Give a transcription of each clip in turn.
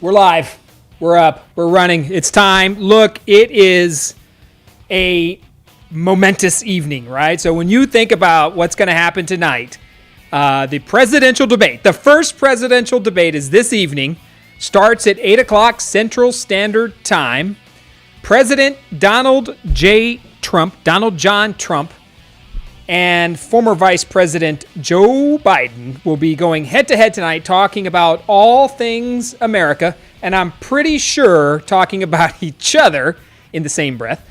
We're live. We're up. We're running. It's time. Look, it is a momentous evening, right? So when you think about what's going to happen tonight, the presidential debate, the first presidential debate is this evening, starts at 8 o'clock Central Standard Time. President Donald John Trump, and former Vice President Joe Biden will be going head-to-head tonight talking about all things America, and I'm pretty sure talking about each other in the same breath.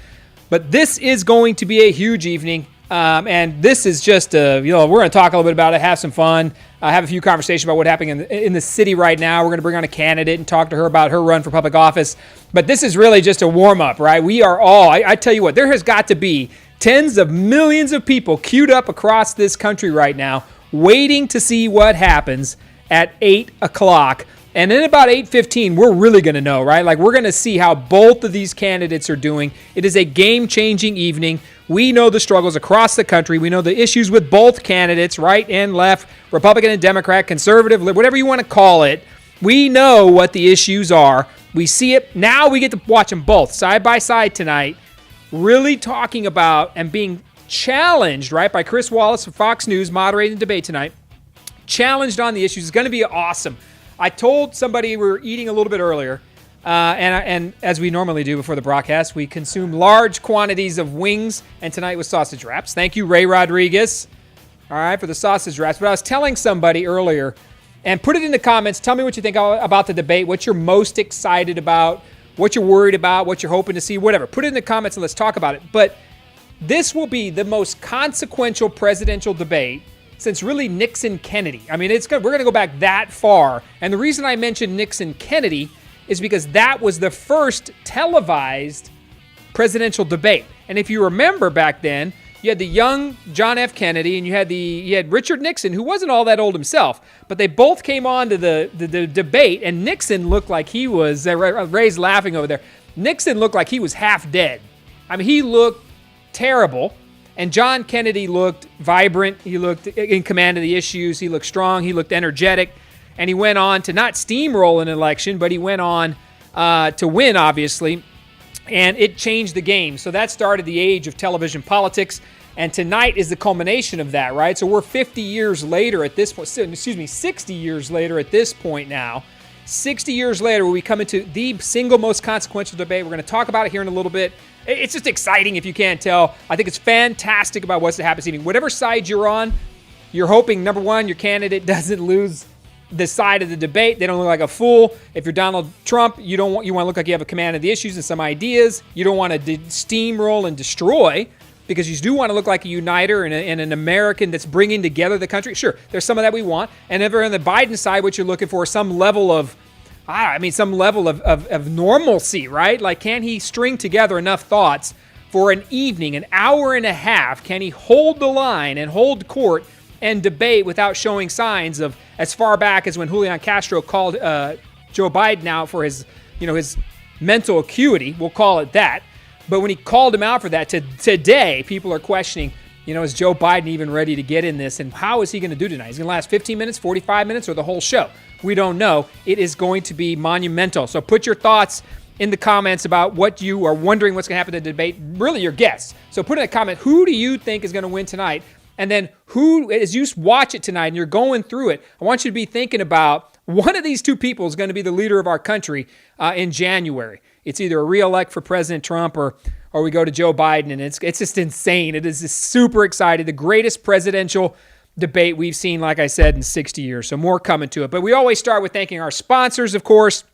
But this is going to be a huge evening, and this is just, we're going to talk a little bit about it, have some fun, have a few conversations about what's happening in the city right now. We're going to bring on a candidate and talk to her about her run for public office. But this is really just a warm-up, right? We are all, I tell you what, there has got to be tens of millions of people queued up across this country right now, waiting to see what happens at 8 o'clock. And then about 8:15, we're really going to know, right? Like, we're going to see how both of these candidates are doing. It is a game-changing evening. We know the struggles across the country. We know the issues with both candidates, right and left, Republican and Democrat, conservative, whatever you want to call it. We know what the issues are. We see it. Now we get to watch them both side by side tonight, really talking about and being challenged, right, by Chris Wallace of Fox News moderating the debate tonight, challenged on the issues. It's going to be awesome. I told somebody we were eating a little bit earlier, and as we normally do before the broadcast, we consume large quantities of wings, and tonight was sausage wraps. Thank you, Ray Rodriguez, all right, for the sausage wraps. But I was telling somebody earlier, and put it in the comments, tell me what you think about the debate, what you're most excited about, what you're worried about, what you're hoping to see, whatever. Put it in the comments and let's talk about it. But this will be the most consequential presidential debate since really Nixon-Kennedy. I mean, we're going to go back that far. And the reason I mentioned Nixon-Kennedy is because that was the first televised presidential debate. And if you remember back then, you had the young John F. Kennedy and you had Richard Nixon, who wasn't all that old himself, but they both came on to the debate, and Nixon looked like he was, Ray's laughing over there, Nixon looked like he was half dead. I mean, he looked terrible. And John Kennedy looked vibrant. He looked in command of the issues. He looked strong. He looked energetic. And he went on to not steamroll an election, but he went on to win, obviously. And it changed the game. So that started the age of television politics. And tonight is the culmination of that, right? So we're 50 years later at this point. 60 years later at this point now. 60 years later, we come into the single most consequential debate. We're going to talk about it here in a little bit. It's just exciting if you can't tell. I think it's fantastic about what's to happen this evening. Whatever side you're on, you're hoping, number one, your candidate doesn't lose the side of the debate. They don't look like a fool. If you're Donald Trump, you want to look like you have a command of the issues and some ideas. You don't want to steamroll and destroy, because you do want to look like a uniter and an American that's bringing together the country. Sure, there's some of that we want. And if you're on the Biden side, what you're looking for is some level of normalcy, right? Like, can he string together enough thoughts for an evening, an hour and a half? Can he hold the line and hold court and debate without showing signs of, as far back as when Julian Castro called Joe Biden out for his mental acuity, we'll call it that. But when he called him out for that, today, people are questioning, is Joe Biden even ready to get in this? And how is he going to do tonight? He's going to last 15 minutes, 45 minutes, or the whole show? We don't know. It is going to be monumental. So put your thoughts in the comments about what you are wondering what's going to happen in the debate, really your guess. So put in a comment, who do you think is going to win tonight? And then who, as you watch it tonight and you're going through it, I want you to be thinking about one of these two people is going to be the leader of our country in January. It's either a re-elect for President Trump or we go to Joe Biden, and it's just insane. It is just super exciting. The greatest presidential debate we've seen, like I said, in 60 years. So more coming to it. But we always start with thanking our sponsors, of course.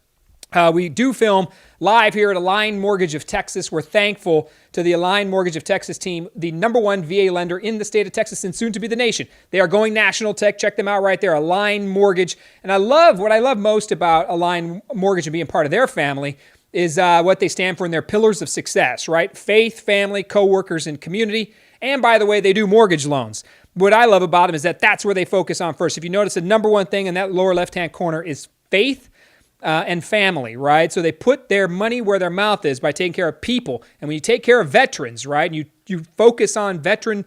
We do film live here at Align Mortgage of Texas. We're thankful to the Align Mortgage of Texas team, the number one VA lender in the state of Texas and soon to be the nation. They are going national tech. Check them out right there, Align Mortgage. And what I love most about Align Mortgage and being part of their family is what they stand for in their pillars of success, right? Faith, family, coworkers, and community. And by the way, they do mortgage loans. What I love about them is that that's where they focus on first. If you notice, the number one thing in that lower left-hand corner is faith and family, right? So they put their money where their mouth is by taking care of people. And when you take care of veterans, right, and you focus on veteran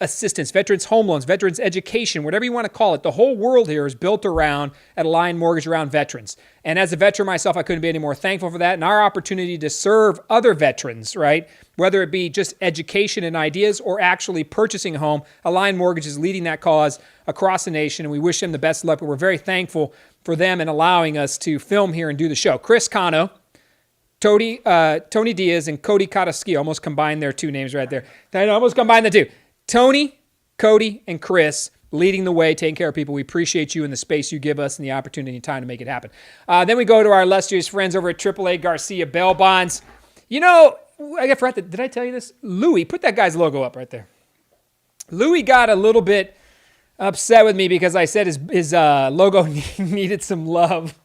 assistance, veterans home loans, veterans education, whatever you want to call it. The whole world here is built around at Align Mortgage around veterans. And as a veteran myself, I couldn't be any more thankful for that and our opportunity to serve other veterans, right? Whether it be just education and ideas or actually purchasing a home. Align Mortgage is leading that cause across the nation, and we wish them the best of luck, but we're very thankful for them and allowing us to film here and do the show. Chris Cano, Tony Diaz, and Cody Kataski. Almost combined their two names right there. I almost combined the two. Tony, Cody, and Chris leading the way, taking care of people. We appreciate you and the space you give us and the opportunity and time to make it happen. Then we go to our illustrious friends over at AAA Garcia Bail Bonds. You know, I forgot did I tell you this? Louis, put that guy's logo up right there. Louis got a little bit upset with me because I said his logo needed some love.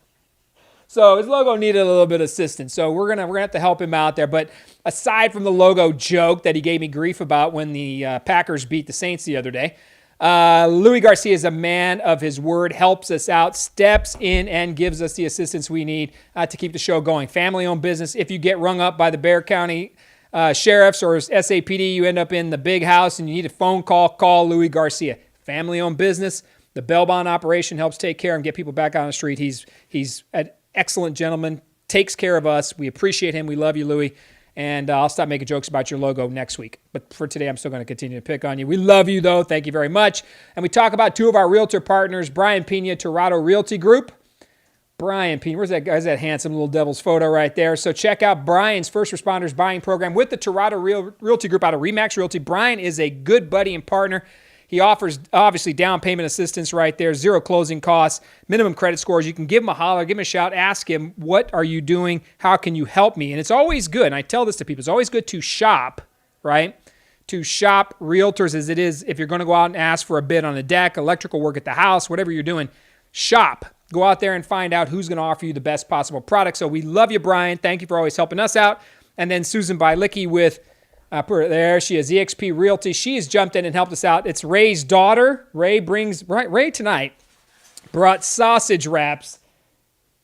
So his logo needed a little bit of assistance. So we're gonna have to help him out there. But aside from the logo joke that he gave me grief about when the Packers beat the Saints the other day, Louis Garcia is a man of his word, helps us out, steps in and gives us the assistance we need to keep the show going. Family-owned business. If you get rung up by the Bexar County sheriffs or SAPD, you end up in the big house and you need a phone call Louis Garcia. Family-owned business. The bail bond operation helps take care and get people back on the street. He's an excellent gentleman, takes care of us. We appreciate him. We love you, Louis. And I'll stop making jokes about your logo next week. But for today, I'm still going to continue to pick on you. We love you, though. Thank you very much. And we talk about two of our realtor partners, Brian Pena, Torado Realty Group. Brian Pena, where's that guy? That handsome little devil's photo right there. So check out Brian's First Responders Buying Program with the Torado Realty Group out of RE/MAX Realty. Brian is a good buddy and partner. He offers, obviously, down payment assistance right there, zero closing costs, minimum credit scores. You can give him a holler, give him a shout, ask him, what are you doing? How can you help me? And it's always good, and I tell this to people, it's always good to shop, right? To shop realtors as it is if you're going to go out and ask for a bid on a deck, electrical work at the house, whatever you're doing, shop. Go out there and find out who's going to offer you the best possible product. So we love you, Brian. Thank you for always helping us out. And then Susan Bielicki with... put her there. She is eXp Realty. She has jumped in and helped us out. It's Ray's daughter. Ray tonight brought sausage wraps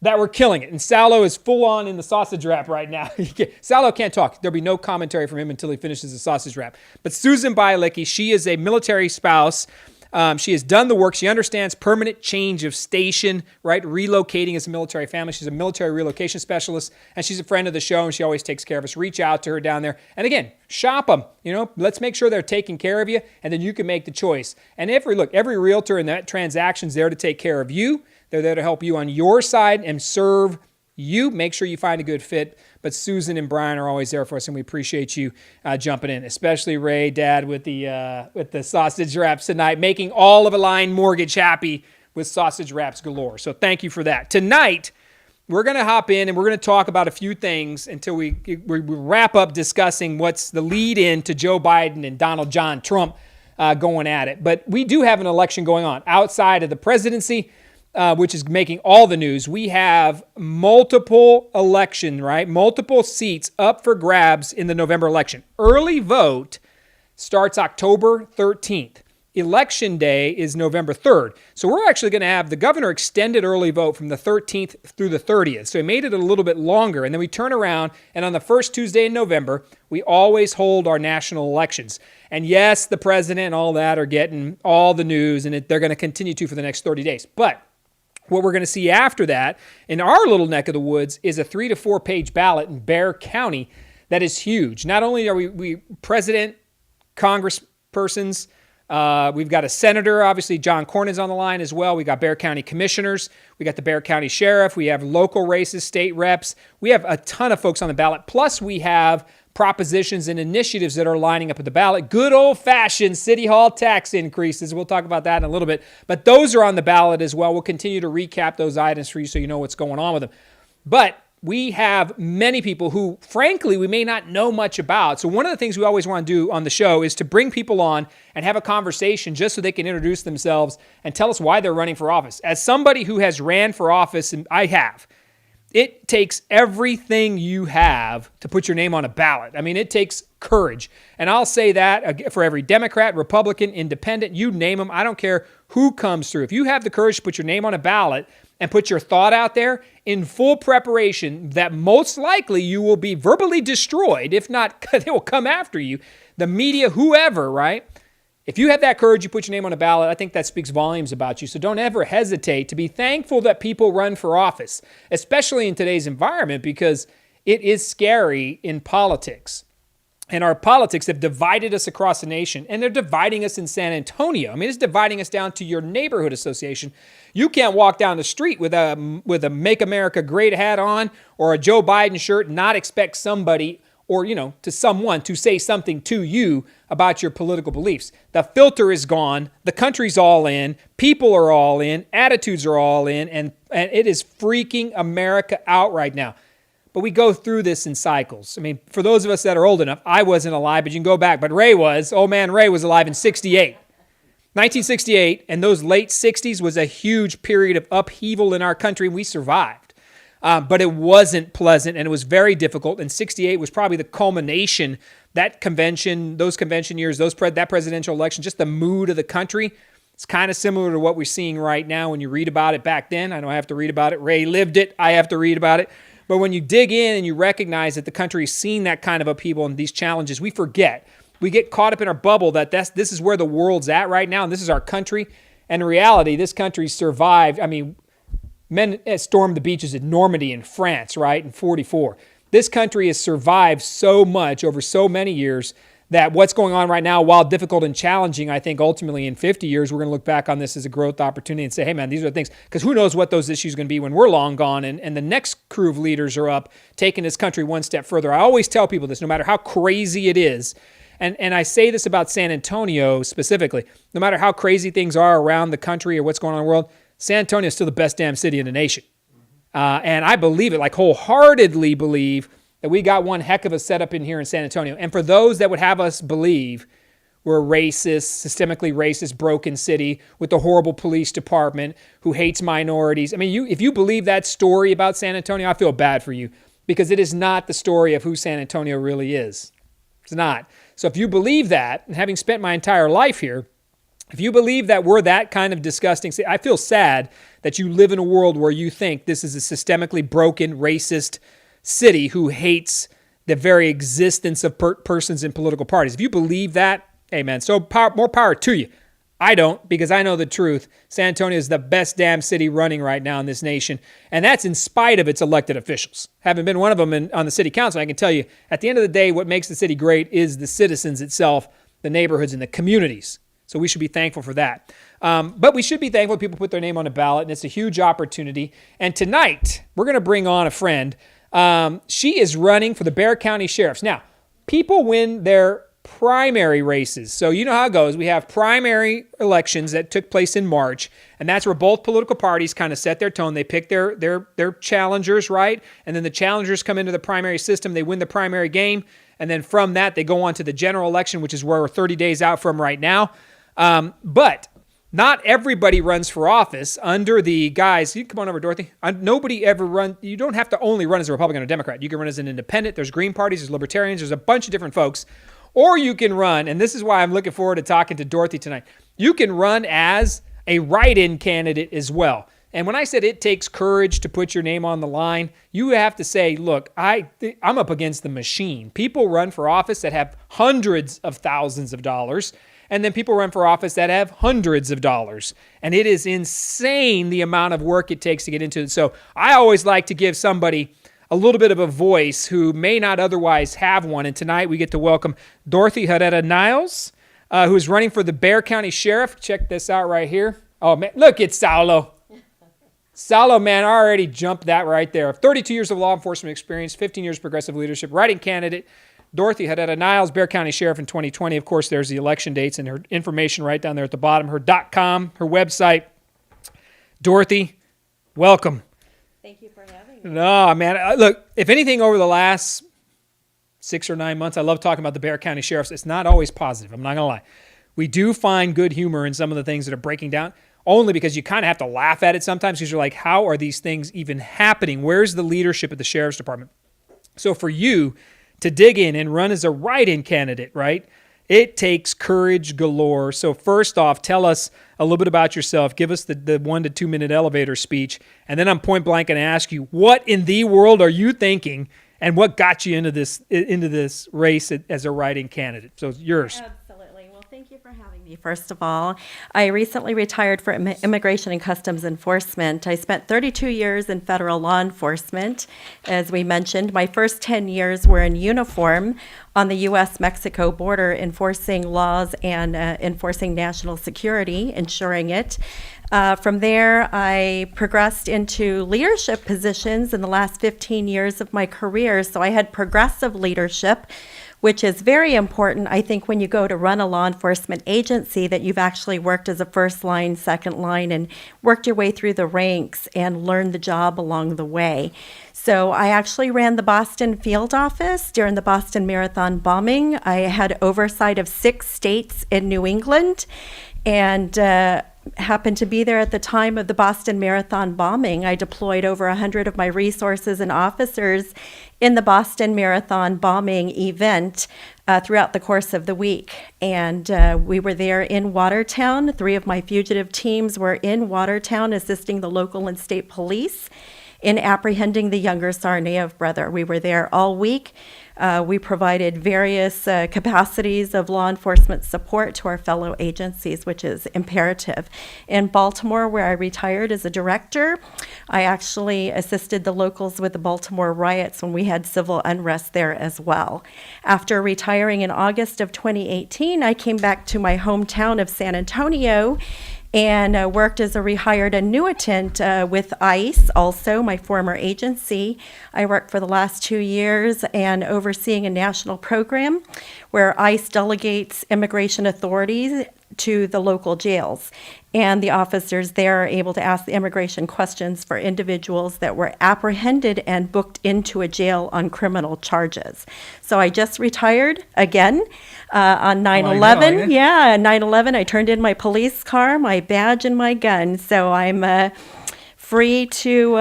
that were killing it. And Salo is full on in the sausage wrap right now. Salo can't talk. There'll be no commentary from him until he finishes the sausage wrap. But Susan Bielicki, she is a military spouse. She has done the work. She understands permanent change of station, right? Relocating as a military family. She's a military relocation specialist, and she's a friend of the show, and she always takes care of us. Reach out to her down there. And again, shop them. You know, let's make sure they're taking care of you, and then you can make the choice. And every realtor in that transaction is there to take care of you. They're there to help you on your side and serve you. Make sure you find a good fit. But Susan and Brian are always there for us, and we appreciate you jumping in, especially Ray, Dad, with the sausage wraps tonight, making all of Align Mortgage happy with sausage wraps galore. So thank you for that. Tonight, we're going to hop in, and we're going to talk about a few things until we wrap up discussing what's the lead-in to Joe Biden and Donald John Trump going at it. But we do have an election going on outside of the presidency, which is making all the news. We have multiple election, right? Multiple seats up for grabs in the November election. Early vote starts October 13th. Election day is November 3rd. So we're actually going to have the governor extended early vote from the 13th through the 30th. So he made it a little bit longer. And then we turn around, and on the first Tuesday in November, we always hold our national elections. And yes, the president and all that are getting all the news, and they're going to continue to for the next 30 days. But what we're going to see after that in our little neck of the woods is a 3 to 4 page ballot in Bexar County that is huge. Not only are we president, congresspersons, we've got a senator, obviously John Cornyn's on the line as well. We got Bexar County commissioners. We got the Bexar County sheriff. We have local races, state reps. We have a ton of folks on the ballot. Plus we have propositions and initiatives that are lining up at the ballot. Good old-fashioned City Hall tax increases. We'll talk about that in a little bit. But those are on the ballot as well. We'll continue to recap those items for you so you know what's going on with them. But we have many people who, frankly, we may not know much about. So one of the things we always want to do on the show is to bring people on and have a conversation just so they can introduce themselves and tell us why they're running for office. As somebody who has ran for office, and I have, it takes everything you have to put your name on a ballot. I mean, it takes courage. And I'll say that for every Democrat, Republican, Independent, you name them. I don't care who comes through. If you have the courage to put your name on a ballot and put your thought out there in full preparation that most likely you will be verbally destroyed, if not, they will come after you, the media, whoever, right? If you have that courage, you put your name on a ballot, I think that speaks volumes about you. So don't ever hesitate to be thankful that people run for office, especially in today's environment, because it is scary in politics. And our politics have divided us across the nation, and they're dividing us in San Antonio. I mean, it's dividing us down to your neighborhood association. You can't walk down the street with a Make America Great hat on or a Joe Biden shirt and not expect somebody or, to someone to say something to you about your political beliefs. The filter is gone. The country's all in. People are all in. Attitudes are all in. And it is freaking America out right now. But we go through this in cycles. I mean, for those of us that are old enough, I wasn't alive, but you can go back. But Ray was. Old man Ray was alive in 68. 1968, and those late 60s was a huge period of upheaval in our country. We survived. But it wasn't pleasant, and it was very difficult. And 68 was probably the culmination, that convention, those convention years, that presidential election, just the mood of the country. It's kind of similar to what we're seeing right now when you read about it back then. I know I have to read about it. Ray lived it. I have to read about it. But when you dig in and you recognize that the country has seen that kind of upheaval and these challenges, we forget. We get caught up in our bubble that this is where the world's at right now, and this is our country. And in reality, this country survived. I mean, men stormed the beaches in Normandy in France, right, in 44. This country has survived so much over so many years that what's going on right now, while difficult and challenging, I think ultimately in 50 years, we're going to look back on this as a growth opportunity and say, hey, man, these are the things. Because who knows what those issues are going to be when we're long gone and the next crew of leaders are up, taking this country one step further. I always tell people this, no matter how crazy it is, and I say this about San Antonio specifically, no matter how crazy things are around the country or what's going on in the world, San Antonio is still the best damn city in the nation. And I believe it, like wholeheartedly believe that we got one heck of a setup in here in San Antonio. And for those that would have us believe we're a racist, systemically racist, broken city with a horrible police department who hates minorities. I mean, if you believe that story about San Antonio, I feel bad for you because it is not the story of who San Antonio really is. It's not. So if you believe that, and having spent my entire life here, if you believe that we're that kind of disgusting, I feel sad that you live in a world where you think this is a systemically broken, racist city who hates the very existence of persons in political parties. If you believe that, hey man, more power to you. I don't, because I know the truth. San Antonio is the best damn city running right now in this nation, and that's in spite of its elected officials. Having been one of them on the city council, I can tell you, at the end of the day, what makes the city great is the citizens itself, the neighborhoods, and the communities. So we should be thankful for that. But we should be thankful people put their name on a ballot, and it's a huge opportunity. And tonight, we're going to bring on a friend. She is running for the Bexar County Sheriff's. Now, people win their primary races. So you know how it goes. We have primary elections that took place in March, and that's where both political parties kind of set their tone. They pick their challengers, right? And then the challengers come into the primary system. They win the primary game. And then from that, they go on to the general election, which is where we're 30 days out from right now. But not everybody runs for office under the guise. You come on over, Dorothy. Nobody ever runs. You don't have to only run as a Republican or Democrat. You can run as an independent. There's Green parties. There's Libertarians. There's a bunch of different folks. Or you can run, and this is why I'm looking forward to talking to Dorothy tonight. You can run as a write-in candidate as well. And when I said it takes courage to put your name on the line, you have to say, look, I'm up against the machine. People run for office that have hundreds of thousands of dollars, and then people run for office that have hundreds of dollars. And it is insane the amount of work it takes to get into it. So I always like to give somebody a little bit of a voice who may not otherwise have one. And tonight we get to welcome Dorothy Herrera-Niles, who is running for the Bexar County Sheriff. Check this out right here. Oh, man, look at Saulo. Saulo, man, I already jumped that right there. 32 years of law enforcement experience, 15 years of progressive leadership, writing candidate. Dorothy Herrera-Niles, Bexar County Sheriff in 2020. Of course, there's the election dates and her information right down there at the bottom. Her .com, her website. Dorothy, welcome. Thank you for having me. No, man. Look, if anything over the last 6 or 9 months, I love talking about the Bexar County Sheriffs. It's not always positive. I'm not going to lie. We do find good humor in some of the things that are breaking down, only because you kind of have to laugh at it sometimes because you're like, how are these things even happening? Where's the leadership at the Sheriff's Department? So for you to dig in and run as a write-in candidate, right? It takes courage galore. So first off, tell us a little bit about yourself. Give us the 1 to 2 minute elevator speech. And then I'm point blank and ask you, what in the world are you thinking and what got you into this race as a write-in candidate? So it's yours. Absolutely. Well, thank you for having First of all, I recently retired from Immigration and Customs Enforcement. I spent 32 years in federal law enforcement. As we mentioned, my first 10 years were in uniform on the U.S.-Mexico border, enforcing laws and enforcing national security, ensuring it. From there, I progressed into leadership positions in the last 15 years of my career. So I had progressive leadership, which is very important, I think, when you go to run a law enforcement agency, that you've actually worked as a first line, second line, and worked your way through the ranks and learned the job along the way. So I actually ran the Boston field office during the Boston Marathon bombing. I had oversight of 6 states in New England, and happened to be there at the time of the Boston Marathon bombing. I deployed over 100 of my resources and officers in the Boston Marathon bombing event throughout the course of the week. And we were there in Watertown. 3 of my fugitive teams were in Watertown assisting the local and state police in apprehending the younger Tsarnaev brother. We were there all week. We provided various capacities of law enforcement support to our fellow agencies, which is imperative. In Baltimore, where I retired as a director, I actually assisted the locals with the Baltimore riots when we had civil unrest there as well. After retiring in August of 2018, I came back to my hometown of San Antonio and worked as a rehired annuitant with ICE, also my former agency. I worked for the last 2 years and overseeing a national program where ICE delegates immigration authorities to the local jails. And the officers there are able to ask the immigration questions for individuals that were apprehended and booked into a jail on criminal charges. So I just retired again on 9/11. Yeah, 9/11, I turned in my police car, my badge, and my gun. So I'm free to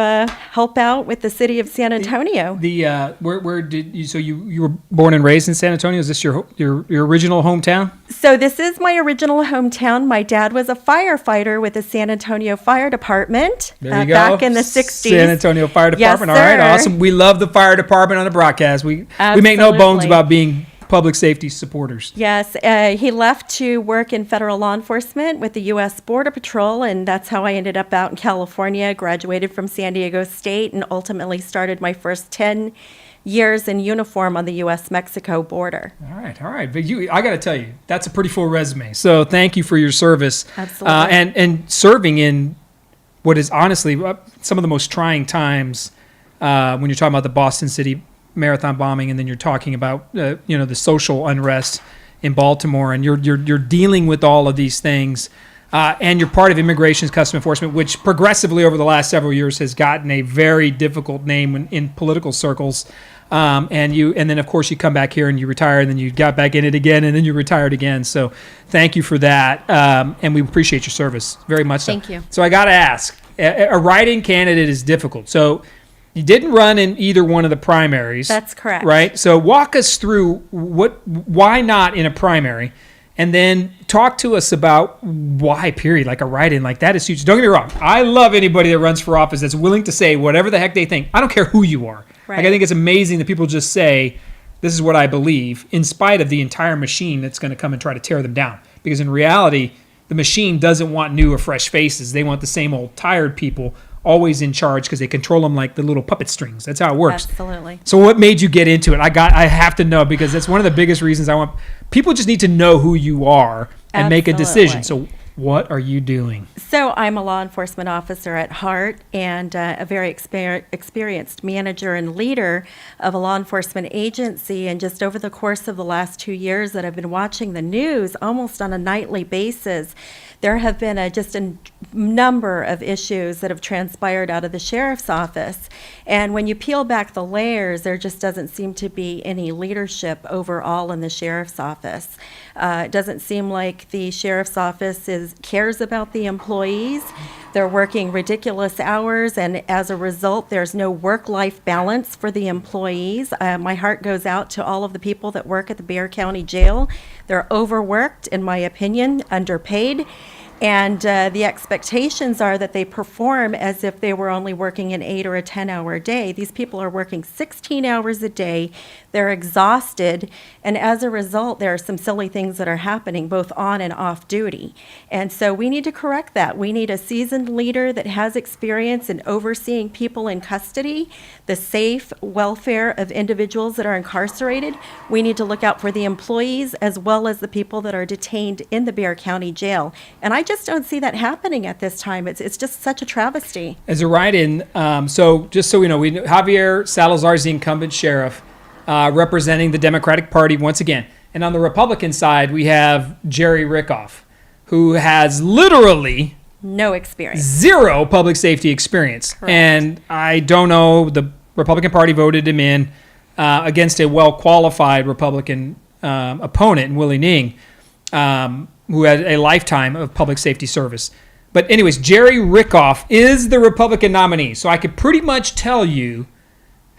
help out with the city of San Antonio. Where did you? So you were born and raised in San Antonio. Is this your original hometown? So this is my original hometown. My dad was a firefighter with the San Antonio Fire Department There you go. back in the 60s. San Antonio Fire Department. Yes, All right, sir. awesome. We love the fire department on the broadcast. We make no bones Absolutely. about being public safety supporters. Yes, he left to work in federal law enforcement with the U.S. Border Patrol, and that's how I ended up out in California, graduated from San Diego State, and ultimately started my first 10 years in uniform on the U.S.-Mexico border. All right. But I got to tell you, that's a pretty full resume. So thank you for your service. Absolutely. And serving in what is honestly some of the most trying times when you're talking about the Boston City Marathon bombing, and then you're talking about the social unrest in Baltimore, and you're dealing with all of these things, and you're part of Immigration and Customs Enforcement, which progressively over the last several years has gotten a very difficult name in political circles. And then of course you come back here and you retire, and then you got back in it again, and then you retired again. So thank you for that, and we appreciate your service very much. Thank you. So I got to ask, a write-in candidate is difficult. So you didn't run in either one of the primaries. That's correct. Right? So walk us through why not in a primary, and then talk to us about why, period, like a write-in. Like, that is huge. Don't get me wrong. I love anybody that runs for office that's willing to say whatever the heck they think. I don't care who you are. Right. Like, I think it's amazing that people just say, this is what I believe, in spite of the entire machine that's going to come and try to tear them down. Because in reality, the machine doesn't want new or fresh faces. They want the same old tired people always in charge, because they control them like the little puppet strings. That's how it works. Absolutely. So what made you get into it? I have to know, because that's one of the biggest reasons I want people just need to know who you are and make a decision. So what are you doing? So I'm a law enforcement officer at heart, and a very experienced manager and leader of a law enforcement agency. And just over the course of the last 2 years that I've been watching the news almost on a nightly basis, there have been just a number of issues that have transpired out of the sheriff's office. And when you peel back the layers, there just doesn't seem to be any leadership overall in the sheriff's office. It doesn't seem like the sheriff's office cares about the employees. They're working ridiculous hours, and as a result, there's no work-life balance for the employees. My heart goes out to all of the people that work at the Bexar County Jail. They're overworked, in my opinion, underpaid, And the expectations are that they perform as if they were only working an 8 or a 10-hour day. These people are working 16 hours a day. They're exhausted. And as a result, there are some silly things that are happening both on and off duty. And so we need to correct that. We need a seasoned leader that has experience in overseeing people in custody, the safe welfare of individuals that are incarcerated. We need to look out for the employees as well as the people that are detained in the Bexar County Jail. And I just don't see that happening at this time. It's just such a travesty. As a write-in, so just so we know, Javier Salazar is the incumbent sheriff representing the Democratic Party once again. And on the Republican side, we have Jerry Rickoff, who has literally no experience. Zero public safety experience. Correct. And I don't know, the Republican Party voted him in against a well-qualified Republican opponent, Willie Ning, who had a lifetime of public safety service. But anyways, Jerry Rickoff is the Republican nominee. So I could pretty much tell you,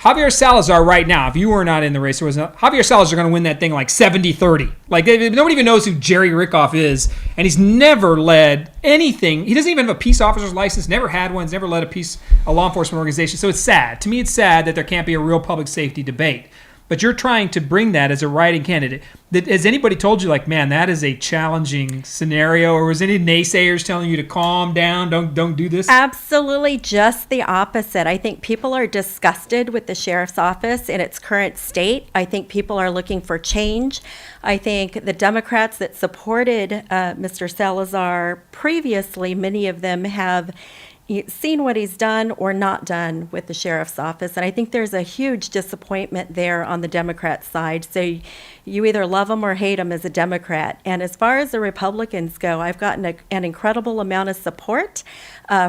Javier Salazar right now, if you were not in the race, Javier Salazar going to win that thing like 70-30. Like, nobody even knows who Jerry Rickoff is, and he's never led anything. He doesn't even have a peace officer's license, never had one, never led a law enforcement organization. So it's sad. To me, it's sad that there can't be a real public safety debate. But you're trying to bring that as a writing candidate. Has anybody told you, like, man, that is a challenging scenario? Or was any naysayers telling you to calm down, don't do this? Absolutely just the opposite. I think people are disgusted with the sheriff's office in its current state. I think people are looking for change. I think the Democrats that supported Mr. Salazar previously, many of them have seen what he's done or not done with the sheriff's office. And I think there's a huge disappointment there on the Democrat side. So you either love him or hate him as a Democrat. And as far as the Republicans go, I've gotten an incredible amount of support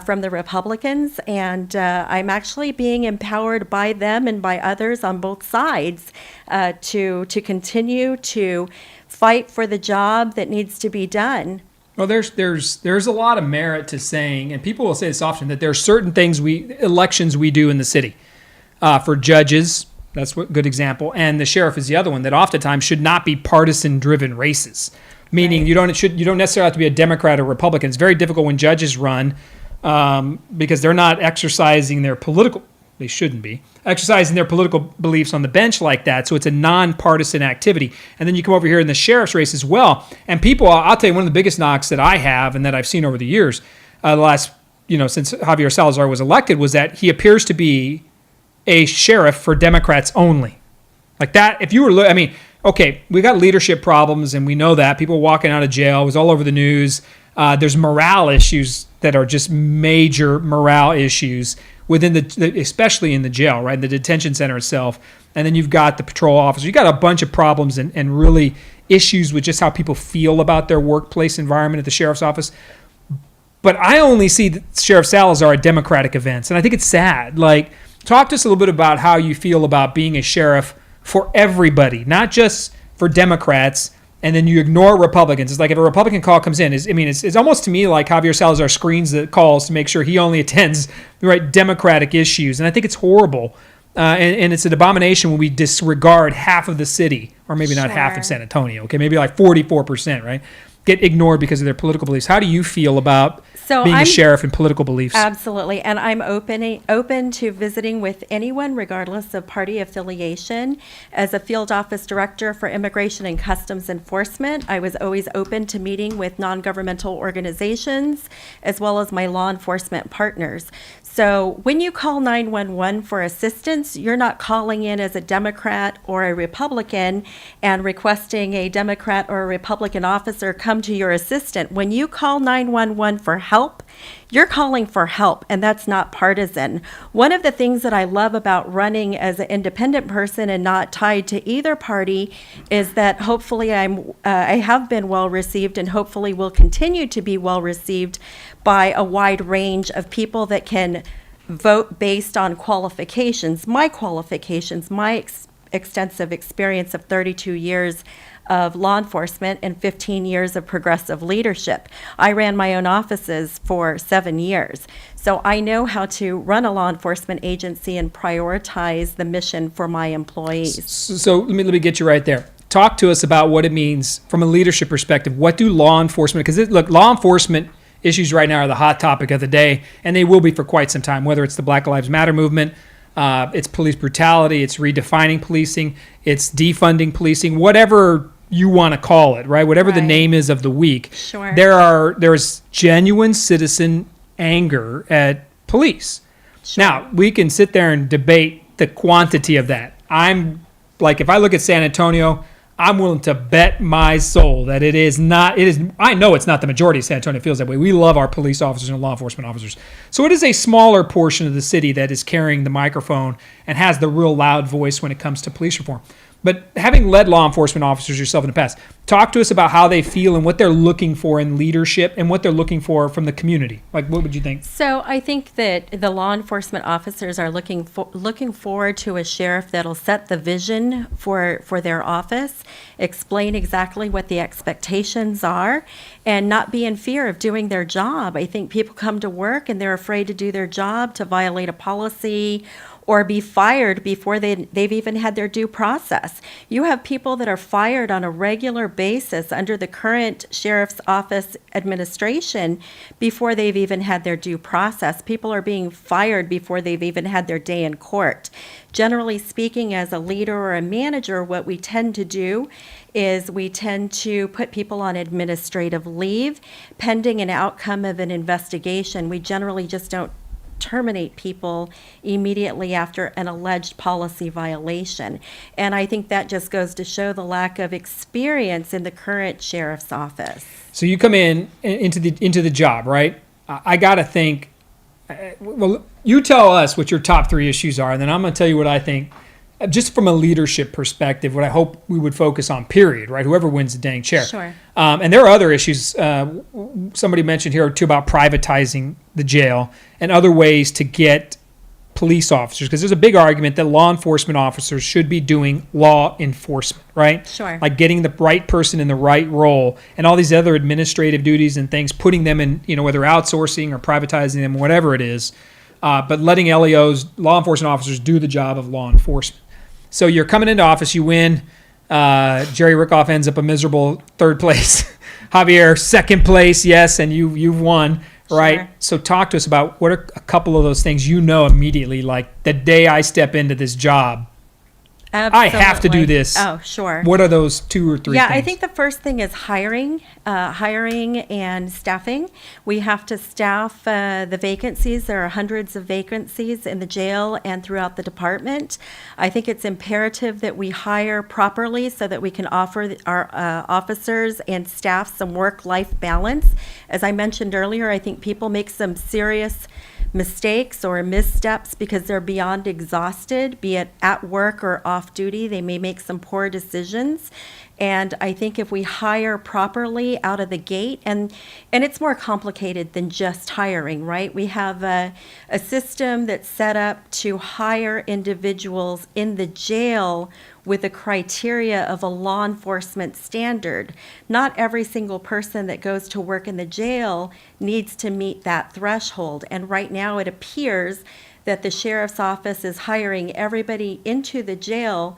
from the Republicans. And I'm actually being empowered by them and by others on both sides to continue to fight for the job that needs to be done. Well, there's a lot of merit to saying, and people will say this often, that there are certain things elections we do in the city. For judges, that's a good example, and the sheriff is the other one, that oftentimes should not be partisan-driven races. Meaning you don't necessarily have to be a Democrat or Republican. It's very difficult when judges run because they're not exercising their political. They shouldn't be exercising their political beliefs on the bench like that. So it's a nonpartisan activity. And then you come over here in the sheriff's race as well. And people, I'll tell you, one of the biggest knocks that I have and that I've seen over the years, the last, since Javier Salazar was elected, was that he appears to be a sheriff for Democrats only. Like that, if you were, okay, we got leadership problems and we know that. People walking out of jail, it was all over the news. There's morale issues that are just major morale issues within especially in the jail, right, the detention center itself. And then you've got the patrol officer. You've got a bunch of problems and really issues with just how people feel about their workplace environment at the sheriff's office. But I only see Sheriff Salazar at Democratic events, and I think it's sad. Like, talk to us a little bit about how you feel about being a sheriff for everybody, not just for Democrats, and then you ignore Republicans. It's like if a Republican call comes in, it's almost to me like Javier Salazar screens the calls to make sure he only attends the right Democratic issues. And I think it's horrible. And it's an abomination when we disregard half of the city, or maybe not half of San Antonio, okay, maybe like 44%, right? Get ignored because of their political beliefs. How do you feel about being a sheriff and political beliefs? Absolutely. And I'm open to visiting with anyone, regardless of party affiliation. As a field office director for Immigration and Customs Enforcement, I was always open to meeting with non-governmental organizations, as well as my law enforcement partners. So when you call 911 for assistance, you're not calling in as a Democrat or a Republican and requesting a Democrat or a Republican officer come to your assistant. When you call 911 for help, you're calling for help, and that's not partisan. One of the things that I love about running as an independent person and not tied to either party is that hopefully I have been well received and hopefully will continue to be well received by a wide range of people that can vote based on qualifications, my extensive experience of 32 years of law enforcement and 15 years of progressive leadership. I ran my own offices for 7 years. So I know how to run a law enforcement agency and prioritize the mission for my employees. So let me get you right there. Talk to us about what it means from a leadership perspective. What do law enforcement, because look, law enforcement issues right now are the hot topic of the day, and they will be for quite some time, whether it's the Black Lives Matter movement, it's police brutality, it's redefining policing, it's defunding policing, whatever you want to call it, right? Whatever the name is of the week. Sure. There's genuine citizen anger at police. Sure. Now, we can sit there and debate the quantity of that. I'm like, if I look at San Antonio, I'm willing to bet my soul that it is not, I know it's not the majority of San Antonio feels that way. We love our police officers and law enforcement officers. So it is a smaller portion of the city that is carrying the microphone and has the real loud voice when it comes to police reform. But having led law enforcement officers yourself in the past, talk to us about how they feel and what they're looking for in leadership and what they're looking for from the community. Like, what would you think? So I think that the law enforcement officers are looking forward to a sheriff that'll set the vision for their office, explain exactly what the expectations are, and not be in fear of doing their job. I think people come to work and they're afraid to do their job, to violate a policy, or be fired before they've even had their due process. You have people that are fired on a regular basis under the current sheriff's office administration before they've even had their due process. People are being fired before they've even had their day in court. Generally speaking, as a leader or a manager, what we tend to do is we tend to put people on administrative leave pending an outcome of an investigation. We generally just don't terminate people immediately after an alleged policy violation. And I think that just goes to show the lack of experience in the current sheriff's office. So you come into the job, right? I got to think, well, you tell us what your top 3 issues are, and then I'm going to tell you what I think, just from a leadership perspective, what I hope we would focus on, period, right? Whoever wins the dang chair. Sure. And there are other issues. Somebody mentioned here, too, about privatizing the jail and other ways to get police officers, because there's a big argument that law enforcement officers should be doing law enforcement, right? Sure. Like getting the right person in the right role and all these other administrative duties and things, putting them in, whether outsourcing or privatizing them, whatever it is, but letting LEOs, law enforcement officers, do the job of law enforcement. So you're coming into office, you win. Jerry Rickoff ends up a miserable 3rd place. Javier, 2nd place, yes, and you've won, right? Sure. So talk to us about what are a couple of those things immediately, like the day I step into this job, Absolutely. I have to do this. Oh, sure. What are those 2 or 3 things? Yeah, I think the first thing is hiring and staffing. We have to staff the vacancies. There are hundreds of vacancies in the jail and throughout the department. I think it's imperative that we hire properly so that we can offer our officers and staff some work-life balance. As I mentioned earlier, I think people make some serious mistakes or missteps because they're beyond exhausted, be it at work or off duty. They may make some poor decisions. And I think if we hire properly out of the gate, and it's more complicated than just hiring, right? We have a system that's set up to hire individuals in the jail with the criteria of a law enforcement standard. Not every single person that goes to work in the jail needs to meet that threshold. And right now it appears that the sheriff's office is hiring everybody into the jail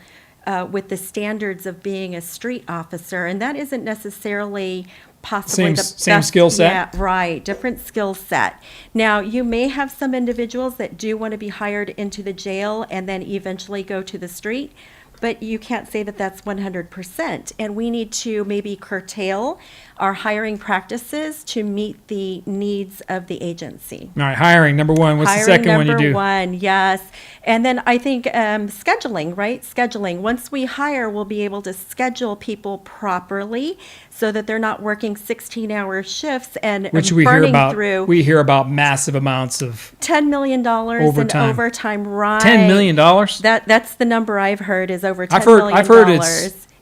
with the standards of being a street officer, and that isn't necessarily possibly the same skill set. Yeah, right, different skill set. Now, you may have some individuals that do want to be hired into the jail and then eventually go to the street, but you can't say that that's 100%. And we need to maybe curtail our hiring practices to meet the needs of the agency. All right, hiring, number 1. What's the second one you do? Number 1, yes. And then I think scheduling, right? Scheduling. Once we hire, we'll be able to schedule people properly so that they're not working 16-hour shifts and burning through. We hear about massive amounts of $10 million in overtime, right? $10 million? That's the number I've heard is over $10 million. I've heard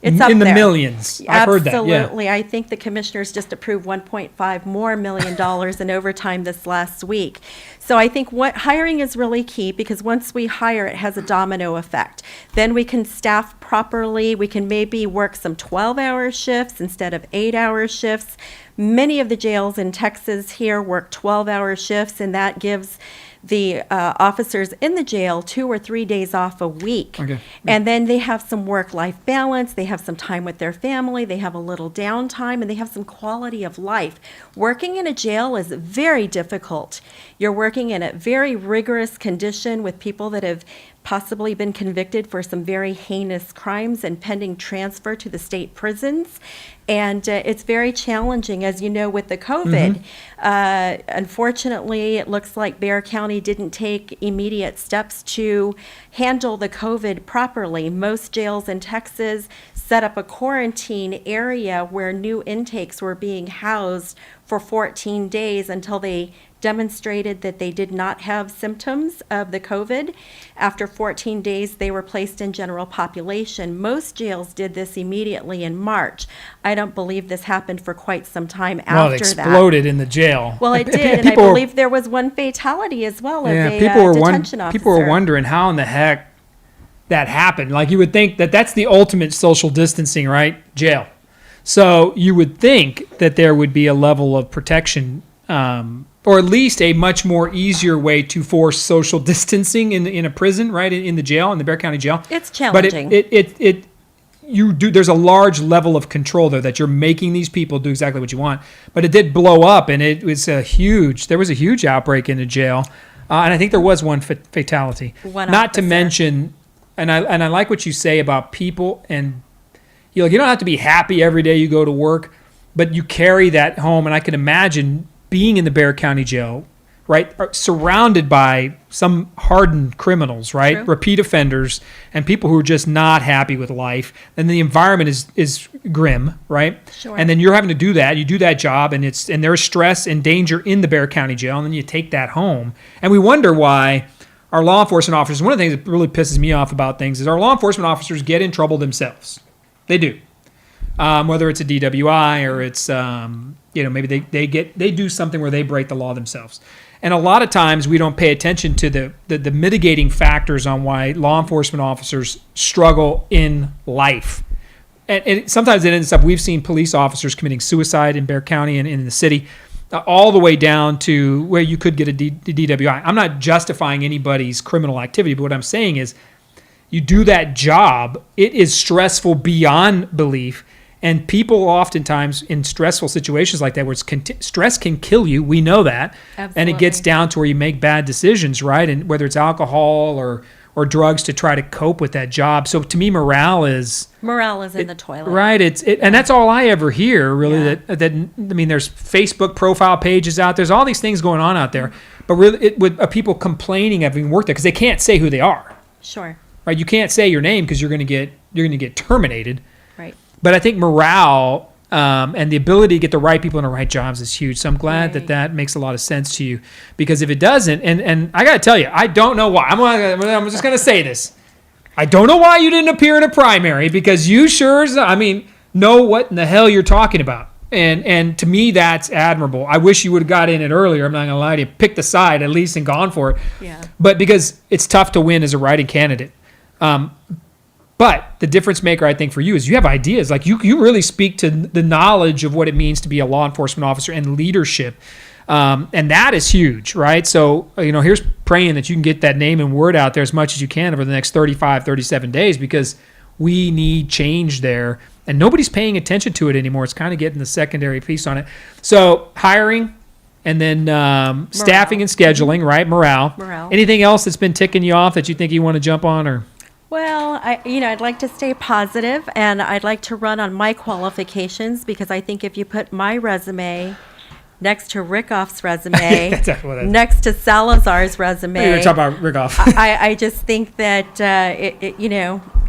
it's up in the there. Millions. I've heard that, yeah. Absolutely. I think the commissioners just approved $1.5 million more in overtime this last week. So I think what hiring is really key, because once we hire, it has a domino effect. Then we can staff properly. We can maybe work some 12-hour shifts instead of 8-hour shifts. Many of the jails in Texas here work 12-hour shifts, and that gives the officers in the jail 2 or 3 days off a week. Okay. And then they have some work-life balance, they have some time with their family, they have a little downtime, and they have some quality of life. Working in a jail is very difficult. You're working in a very rigorous condition with people that have possibly been convicted for some very heinous crimes and pending transfer to the state prisons. And it's very challenging, as you know, with the COVID. Unfortunately, it looks like Bexar County didn't take immediate steps to handle the COVID properly. Most jails in Texas set up a quarantine area where new intakes were being housed for 14 days until they demonstrated that they did not have symptoms of the COVID. After 14 days, they were placed in general population. Most jails did this immediately in March. I don't believe this happened for quite some time after that. Well, it exploded in the jail. Well, it did, and I believe there was one fatality as well of a detention officer. People were wondering how in the heck that happened. Like, you would think that that's the ultimate social distancing, right? Jail. So you would think that there would be a level of protection, or at least a much more easier way to force social distancing in a prison, right? In the jail, in the Bexar County jail. It's challenging. But there's a large level of control there that you're making these people do exactly what you want. But it did blow up, and there was a huge outbreak in the jail. And I think there was one fatality. Not to mention, and I like what you say about people, and you don't have to be happy every day you go to work, but you carry that home. And I can imagine being in the Bexar County jail, right, surrounded by some hardened criminals, right, True. repeat offenders, and people who are just not happy with life. And the environment is grim, right? Sure. And then you're having to do that. You do that job, and there's stress and danger in the Bexar County jail, and then you take that home. And we wonder why our law enforcement officers, one of the things that really pisses me off about things is our law enforcement officers get in trouble themselves. They do. Whether it's a DWI or it's, maybe they do something where they break the law themselves. And a lot of times we don't pay attention to the mitigating factors on why law enforcement officers struggle in life. And sometimes it ends up, we've seen police officers committing suicide in Bexar County and in the city, all the way down to where you could get a DWI. I'm not justifying anybody's criminal activity, but what I'm saying is you do that job, it is stressful beyond belief. And people oftentimes in stressful situations like that, where stress can kill you, we know that. Absolutely. And it gets down to where you make bad decisions, right? And whether it's alcohol or drugs to try to cope with that job. So to me, morale is in the toilet. Right. And that's all I ever hear, really. Yeah. There's Facebook profile pages out. There's all these things going on out there. But really, with people complaining having worked there because they can't say who they are. Sure. Right. You can't say your name because you're going to get terminated. Right. But I think morale and the ability to get the right people in the right jobs is huge. So I'm glad that makes a lot of sense to you, because if it doesn't, and I got to tell you, I don't know why. I'm just going to say this. I don't know why you didn't appear in a primary, because you sure know what in the hell you're talking about. And to me, that's admirable. I wish you would have got in it earlier. I'm not going to lie to you. Picked the side at least and gone for it. Yeah. But because it's tough to win as a writing candidate. But the difference maker, I think, for you is you have ideas. Like you really speak to the knowledge of what it means to be a law enforcement officer and leadership. And that is huge, right? So, here's praying that you can get that name and word out there as much as you can over the next 35, 37 days, because we need change there. And nobody's paying attention to it anymore. It's kind of getting the secondary piece on it. So hiring and then staffing and scheduling, right? Morale. Anything else that's been ticking you off that you think you want to jump on? Or Well, I'd like to stay positive, and I'd like to run on my qualifications, because I think if you put my resume next to Rickoff's resume, next to Salazar's resume, you're talking about Rickoff. I just think that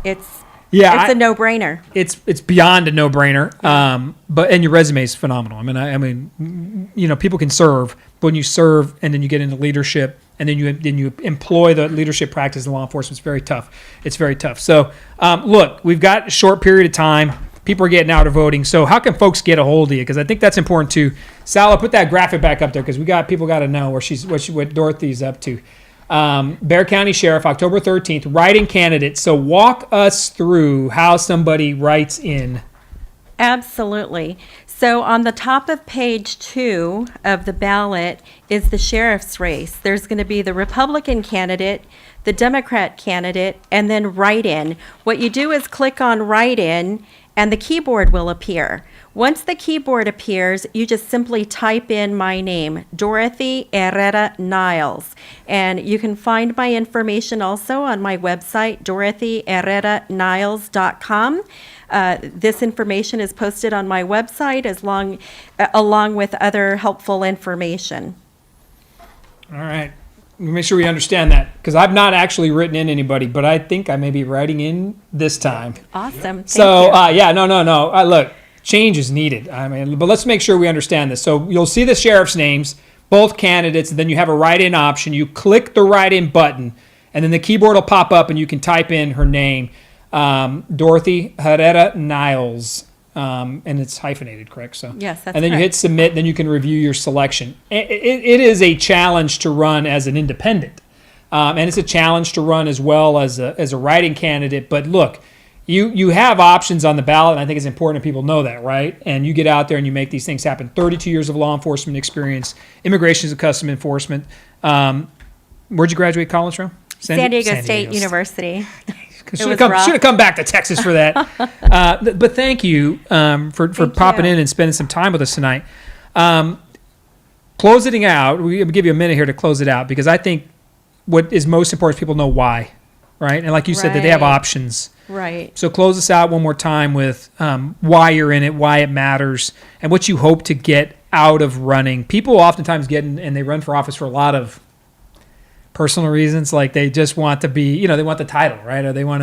it's a no-brainer. It's beyond a no-brainer. And your resume is phenomenal. I mean, people can serve, but when you serve and then you get into leadership, and then you employ the leadership practice in law enforcement, it's very tough. It's very tough. So, look, we've got a short period of time. People are getting out of voting. So how can folks get a hold of you? Because I think that's important too. Sala, put that graphic back up there, because people got to know what Dorothy's up to. Bexar County Sheriff, October 13th, writing candidate. So walk us through how somebody writes in. Absolutely. So on the top of page 2 of the ballot is the sheriff's race. There's going to be the Republican candidate, the Democrat candidate, and then write-in. What you do is click on write-in, and the keyboard will appear. Once the keyboard appears, you just simply type in my name, Dorothy Herrera-Niles. And you can find my information also on my website, dorothyherrera-niles.com. This information is posted on my website along with other helpful information. All right. Make sure we understand that, because I've not actually written in anybody, but I think I may be writing in this time. Awesome. So, no. Look, change is needed. But let's make sure we understand this. So you'll see the sheriff's names, both candidates, and then you have a write-in option. You click the write-in button, and then the keyboard will pop up, and you can type in her name, Dorothy Herrera-Niles. And it's hyphenated, correct? So yes, that's and then correct. You hit submit, then you can review your selection. It is a challenge to run as an independent, and it's a challenge to run as well as a writing candidate. But look, you have options on the ballot, and I think it's important that people know that, right? And you get out there and you make these things happen. 32 years of law enforcement experience, immigration and customs enforcement. Where'd you graduate college from? San Diego State University. Should have come back to Texas for that. But thank you for popping in and spending some time with us tonight. Closing out, we'll give you a minute here to close it out, because I think what is most important is people know why, right? And like you said, that they have options. Right. So close us out one more time with why you're in it, why it matters, and what you hope to get out of running. People oftentimes get in and they run for office for a lot of personal reasons, like they just want to be, they want the title, right? Or they want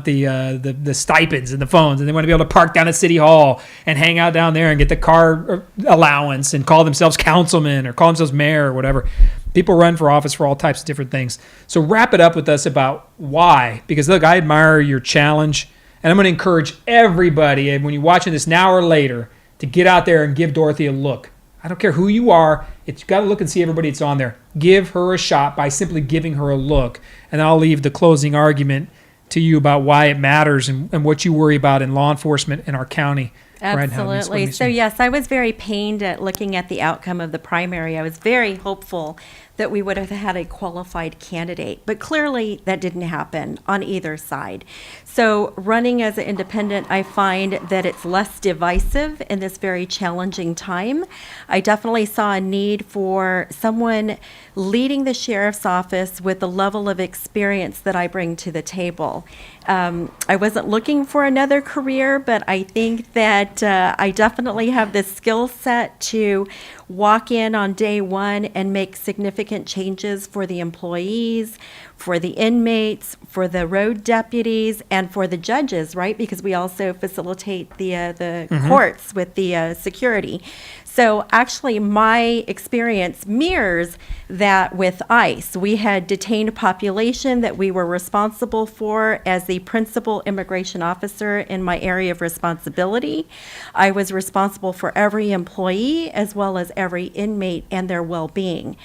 the stipends and the phones, and they want to be able to park down at City Hall and hang out down there and get the car allowance and call themselves councilman or call themselves mayor or whatever. People run for office for all types of different things. So wrap it up with us about why, because look, I admire your challenge, and I'm going to encourage everybody, and when you're watching this now or later, to get out there and give Dorothy a look. I don't care who you are. You've got to look and see everybody that's on there. Give her a shot by simply giving her a look. And I'll leave the closing argument to you about why it matters and what you worry about in law enforcement in our county. Absolutely. Right. So, yes, I was very pained at looking at the outcome of the primary. I was very hopeful that we would have had a qualified candidate, but clearly that didn't happen on either side. So running as an independent, I find that it's less divisive in this very challenging time. I definitely saw a need for someone leading the sheriff's office with the level of experience that I bring to the table. I wasn't looking for another career, but I think that I definitely have the skill set to walk in on day one and make significant changes for the employees, for the inmates, for the road deputies, and for the judges, right? Because we also facilitate the courts with the security. So actually, my experience mirrors that with ICE. We had detained population that we were responsible for as the principal immigration officer in my area of responsibility. I was responsible for every employee as well as every inmate and their well-being.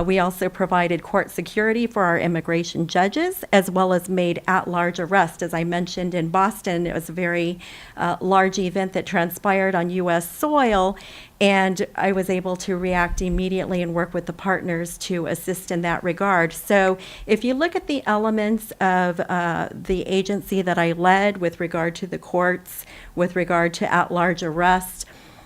We also provided court security for our immigration judges, as well as made at-large arrests. As I mentioned in Boston, it was a very large event that transpired on U.S. soil, and I was able to react immediately and work with the partners to assist in that regard. So if you look at the elements of the agency that I led with regard to the courts, with regard to at-large arrest,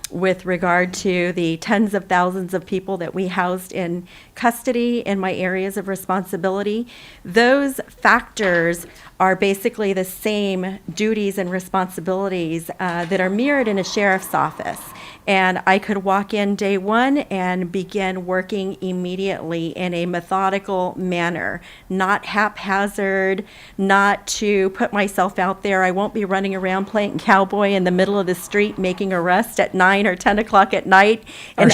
with regard to the tens of thousands of people that we housed in custody in my areas of responsibility, those factors are basically the same duties and responsibilities that are mirrored in a sheriff's office. And I could walk in day one and begin working immediately in a methodical manner, not haphazard, not to put myself out there. I won't be running around playing cowboy in the middle of the street making arrests at 9 or 10 o'clock at night in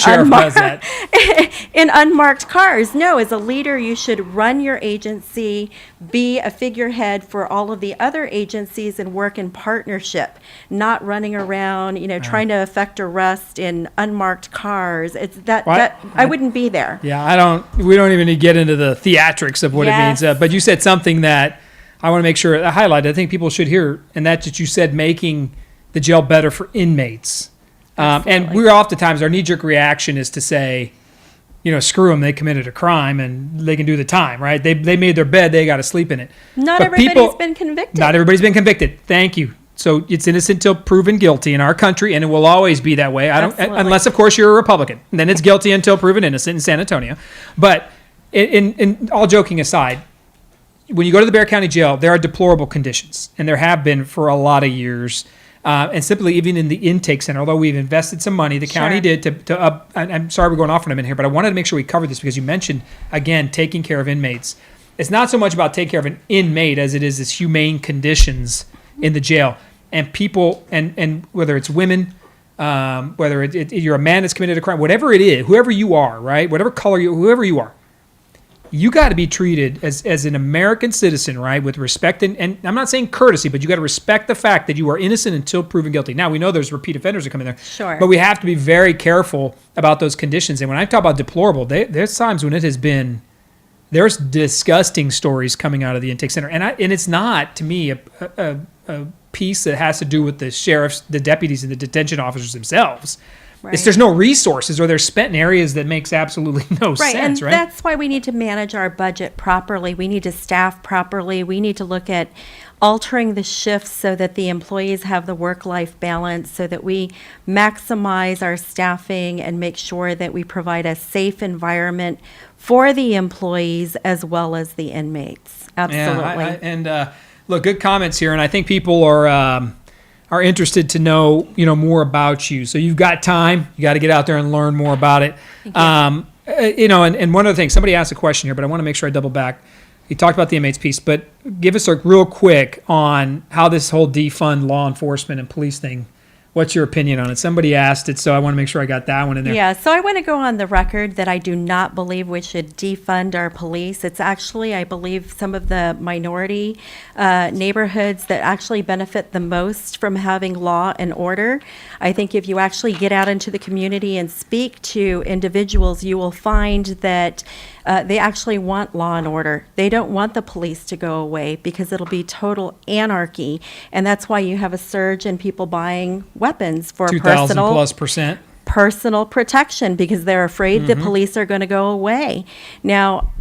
unmarked cars. No, as a leader, you should run your agency, be a figurehead for all of the other agencies, and work in partnership, not running around, trying to effect arrests in unmarked cars. It's that I wouldn't be there. Yeah, we don't even need to get into the theatrics of what it means. But you said something that I want to make sure I highlight. I think people should hear, and that's what you said, making the jail better for inmates. And we're oftentimes, our knee-jerk reaction is to say, screw them, they committed a crime and they can do the time, right? They made their bed, they got to sleep in it. Not everybody's been convicted. Not everybody's been convicted. Thank you. So it's innocent until proven guilty in our country, and it will always be that way. Unless, of course, you're a Republican. Then it's guilty until proven innocent in San Antonio. But in all joking aside, when you go to the Bexar County Jail, there are deplorable conditions, and there have been for a lot of years. And simply even in the intake center, although we've invested some money, the county did to up. I'm sorry we're going off on a minute here, but I wanted to make sure we covered this because you mentioned, again, taking care of inmates. It's not so much about taking care of an inmate as it is humane conditions in the jail. And people, and whether it's women, whether you're a man that's committed a crime, whatever it is, whoever you are, right? Whatever color whoever you are, you got to be treated as an American citizen, right? With respect and I'm not saying courtesy, but you got to respect the fact that you are innocent until proven guilty. Now, we know there's repeat offenders that come in there. Sure. But we have to be very careful about those conditions. And when I talk about deplorable, there's times when it has been, there's disgusting stories coming out of the intake center. And it's not, to me, a piece that has to do with the sheriffs, the deputies, and the detention officers themselves. Right. There's no resources, or they're spent in areas that makes absolutely no sense, right? That's why we need to manage our budget properly. We need to staff properly. We need to look at altering the shifts so that the employees have the work-life balance, so that we maximize our staffing and make sure that we provide a safe environment for the employees as well as the inmates. Absolutely. Yeah, look, good comments here, and I think people are interested to know, more about you. So you've got time. You got to get out there and learn more about it. And one other thing, somebody asked a question here, but I want to make sure I double back. You talked about the inmates piece, but give us a real quick on how this whole defund law enforcement and police thing. What's your opinion on it? Somebody asked it, so I want to make sure I got that one in there. Yeah, so I want to go on the record that I do not believe we should defund our police. It's actually, I believe, some of the minority neighborhoods that actually benefit the most from having law and order. I think if you actually get out into the community and speak to individuals, you will find that they actually want law and order. They don't want the police to go away because it'll be total anarchy. And that's why you have a surge in people buying weapons for 2,000+%. Personal protection because they're afraid the police are going to go away. Now,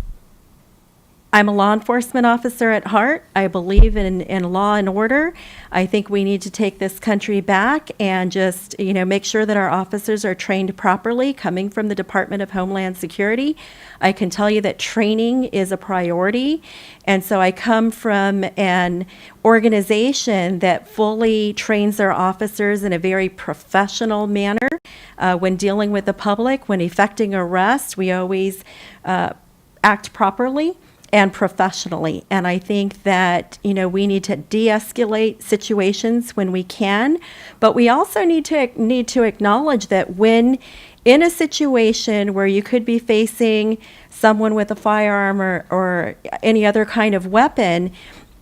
I'm a law enforcement officer at heart. I believe in law and order. I think we need to take this country back and just, make sure that our officers are trained properly coming from the Department of Homeland Security. I can tell you that training is a priority. And so I come from an organization that fully trains their officers in a very professional manner. When dealing with the public, when effecting arrest, we always act properly and professionally. And I think that, we need to de-escalate situations when we can, but we also need to acknowledge that when in a situation where you could be facing someone with a firearm or any other kind of weapon,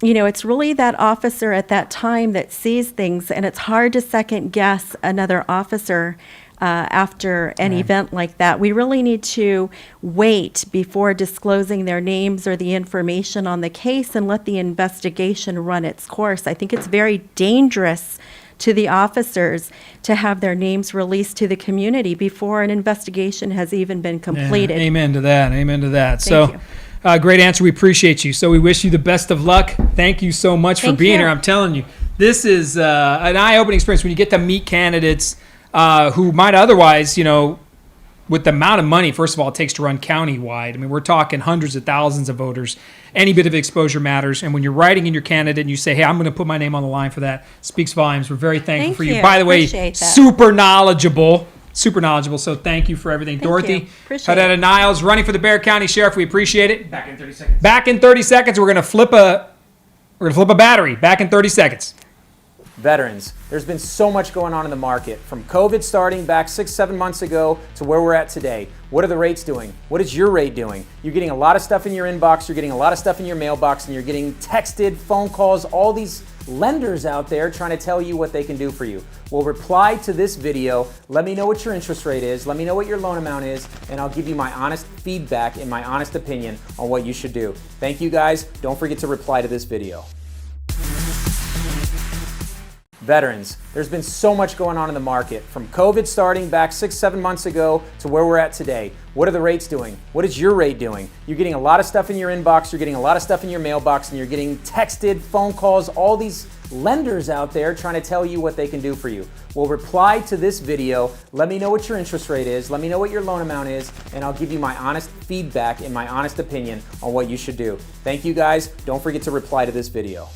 it's really that officer at that time that sees things, and it's hard to second guess another officer after an event like that. We really need to wait before disclosing their names or the information on the case and let the investigation run its course. I think it's very dangerous to the officers to have their names released to the community before an investigation has even been completed. Yeah, amen to that. Amen to that. Thank you. Great answer. We appreciate you. So we wish you the best of luck. Thank you so much for being here. I'm telling you, this is an eye-opening experience when you get to meet candidates who might otherwise, with the amount of money, first of all, it takes to run county-wide. I mean, we're talking hundreds of thousands of voters. Any bit of exposure matters. And when you're writing in your candidate and you say, hey, I'm going to put my name on the line for that, speaks volumes. We're very thankful for you. By the way, super knowledgeable. So thank you for everything. Dorothy Herrera-Niles, running for the Bexar County Sheriff. We appreciate it. Back in 30 seconds. Back in 30 seconds. We're going to flip a battery. Back in 30 seconds. Veterans, there's been so much going on in the market, from COVID starting back 6-7 months ago to where we're at today. What are the rates doing? What is your rate doing? You're getting a lot of stuff in your inbox, you're getting a lot of stuff in your mailbox, and you're getting texted, phone calls, all these lenders out there trying to tell you what they can do for you. Well, reply to this video, let me know what your interest rate is, let me know what your loan amount is, and I'll give you my honest feedback and my honest opinion on what you should do. Thank you guys. Don't forget to reply to this video. Veterans, there's been so much going on in the market, from COVID starting back 6-7 months ago to where we're at today. What are the rates doing? What is your rate doing? You're getting a lot of stuff in your inbox, you're getting a lot of stuff in your mailbox, and you're getting texted, phone calls, all these lenders out there trying to tell you what they can do for you. Well, reply to this video, let me know what your interest rate is, let me know what your loan amount is, and I'll give you my honest feedback and my honest opinion on what you should do. Thank you guys. Don't forget to reply to this video.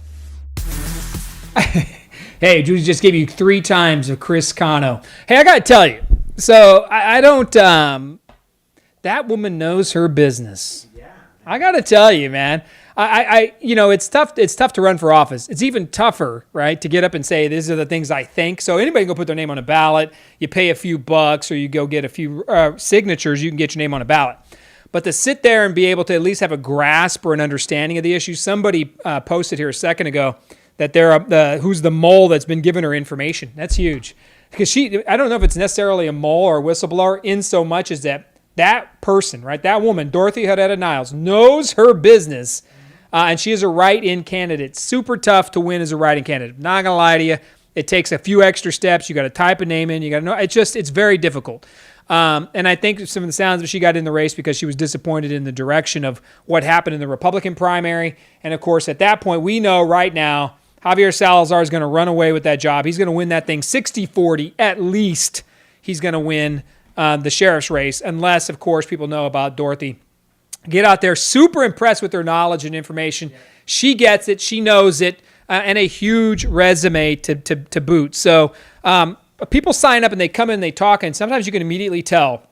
Hey, Judy just gave you 3 times of Chris Cano. Hey, I got to tell you. So I don't, that woman knows her business. Yeah. I got to tell you, man. It's tough to run for office. It's even tougher, right, to get up and say, these are the things I think. So anybody can go put their name on a ballot. You pay a few bucks or you go get a few signatures, you can get your name on a ballot. But to sit there and be able to at least have a grasp or an understanding of the issue, somebody posted here a second ago that who's the mole that's been giving her information. That's huge. Because I don't know if it's necessarily a mole or a whistleblower in so much as that person, right, that woman, Dorothy Herrera-Niles, knows her business, and she is a write-in candidate. Super tough to win as a write-in candidate. Not going to lie to you. It takes a few extra steps. You got to type a name in. You got to know. It's very difficult. And I think some of the sounds that she got in the race because she was disappointed in the direction of what happened in the Republican primary. And, of course, at that point, we know right now Javier Salazar is going to run away with that job. He's going to win that thing 60-40 at least. He's going to win the sheriff's race unless, of course, people know about Dorothy. Get out there, super impressed with her knowledge and information. Yeah. She gets it. She knows it. And a huge resume to boot. So people sign up and they come in and they talk, and sometimes you can immediately tell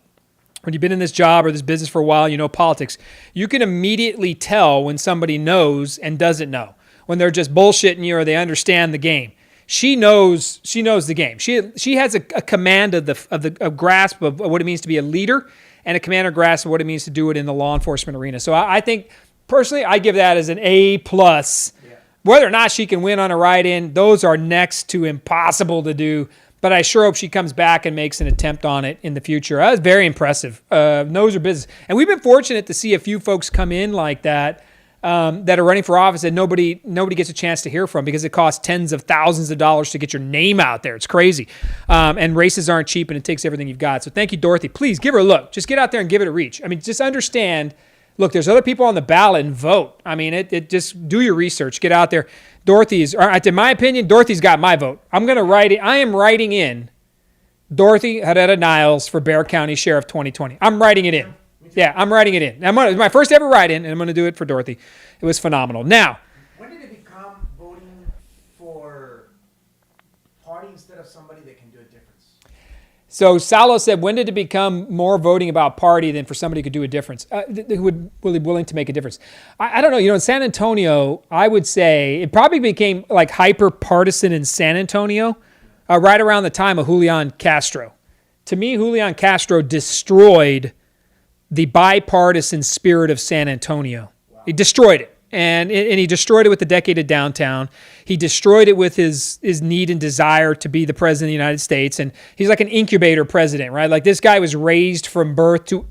when you've been in this job or this business for a while, you know politics, you can immediately tell when somebody knows and doesn't know, when they're just bullshitting you or they understand the game. She knows the game. She has a command of a grasp of what it means to be a leader and a command or grasp of what it means to do it in the law enforcement arena. So I think, personally, I give that as an A+. Yeah. Whether or not she can win on a write-in, those are next to impossible to do. But I sure hope she comes back and makes an attempt on it in the future. That was very impressive. Knows her business. And we've been fortunate to see a few folks come in like that that are running for office that nobody gets a chance to hear from because it costs tens of thousands of dollars to get your name out there. It's crazy. And races aren't cheap, and it takes everything you've got. So thank you, Dorothy. Please give her a look. Just get out there and give it a reach. I mean, just understand, look, there's other people on the ballot and vote. I mean, it just do your research. Get out there. In my opinion, Dorothy's got my vote. I'm going to write it. I am writing in Dorothy Herrera-Niles for Bexar County Sheriff 2020. I'm writing it in. Yeah, I'm writing it in. It was my first ever write-in, and I'm going to do it for Dorothy. It was phenomenal. Now, when did it become voting for party instead of somebody that can do a difference? So Salo said, when did it become more voting about party than for somebody who could do a difference, who would be willing to make a difference? I don't know. In San Antonio, I would say it probably became like hyper-partisan in San Antonio right around the time of Julian Castro. To me, Julian Castro destroyed the bipartisan spirit of San Antonio. Wow. He destroyed it. And he destroyed it with the decade of downtown. He destroyed it with his need and desire to be the president of the United States. And he's like an incubator president, right? Like this guy was raised from birth to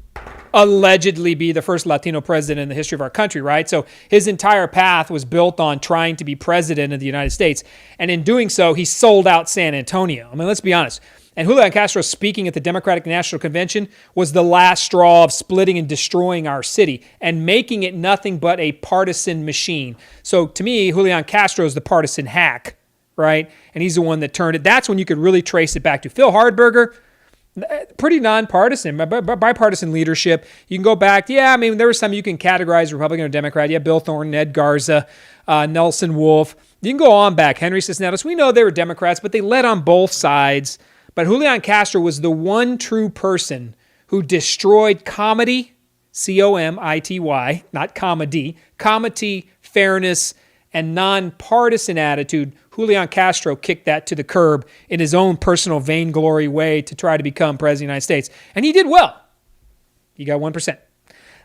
allegedly be the first Latino president in the history of our country, right? So his entire path was built on trying to be president of the United States. And in doing so, he sold out San Antonio. I mean, let's be honest. And Julian Castro speaking at the Democratic National Convention was the last straw of splitting and destroying our city and making it nothing but a partisan machine. So to me, Julian Castro is the partisan hack, right? And he's the one that turned it. That's when you could really trace it back to. Phil Hardberger, pretty nonpartisan, bipartisan leadership. You can go back. Yeah, I mean, there were some you can categorize Republican or Democrat. Yeah, Bill Thornton, Ed Garza, Nelson Wolff. You can go on back. Henry Cisneros. We know they were Democrats, but they led on both sides. But Julian Castro was the one true person who destroyed comedy, C-O-M-I-T-Y, not comedy, fairness, and nonpartisan attitude. Julian Castro kicked that to the curb in his own personal vainglory way to try to become president of the United States. And he did well. He got 1%.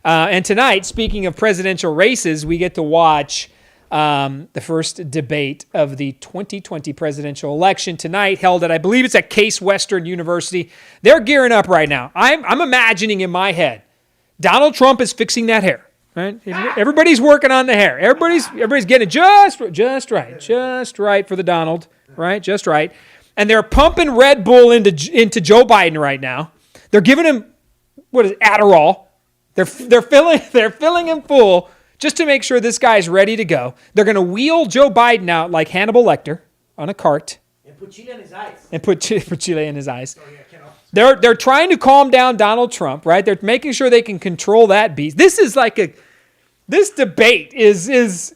And tonight, speaking of presidential races, we get to watch the first debate of the 2020 presidential election tonight, held at, I believe it's at Case Western University. They're gearing up right now. I'm imagining in my head, Donald Trump is fixing that hair. Right? Everybody's working on the hair. Everybody's getting it just right for the Donald. right? Just right. And they're pumping Red Bull into Joe Biden right now. They're giving him, Adderall. They're filling him full just to make sure this guy's ready to go. They're going to wheel Joe Biden out like Hannibal Lecter on a cart. And put Chile in his eyes. And put Chile in his eyes. They're trying to calm down Donald Trump, right? They're making sure they can control that beast. This is this debate is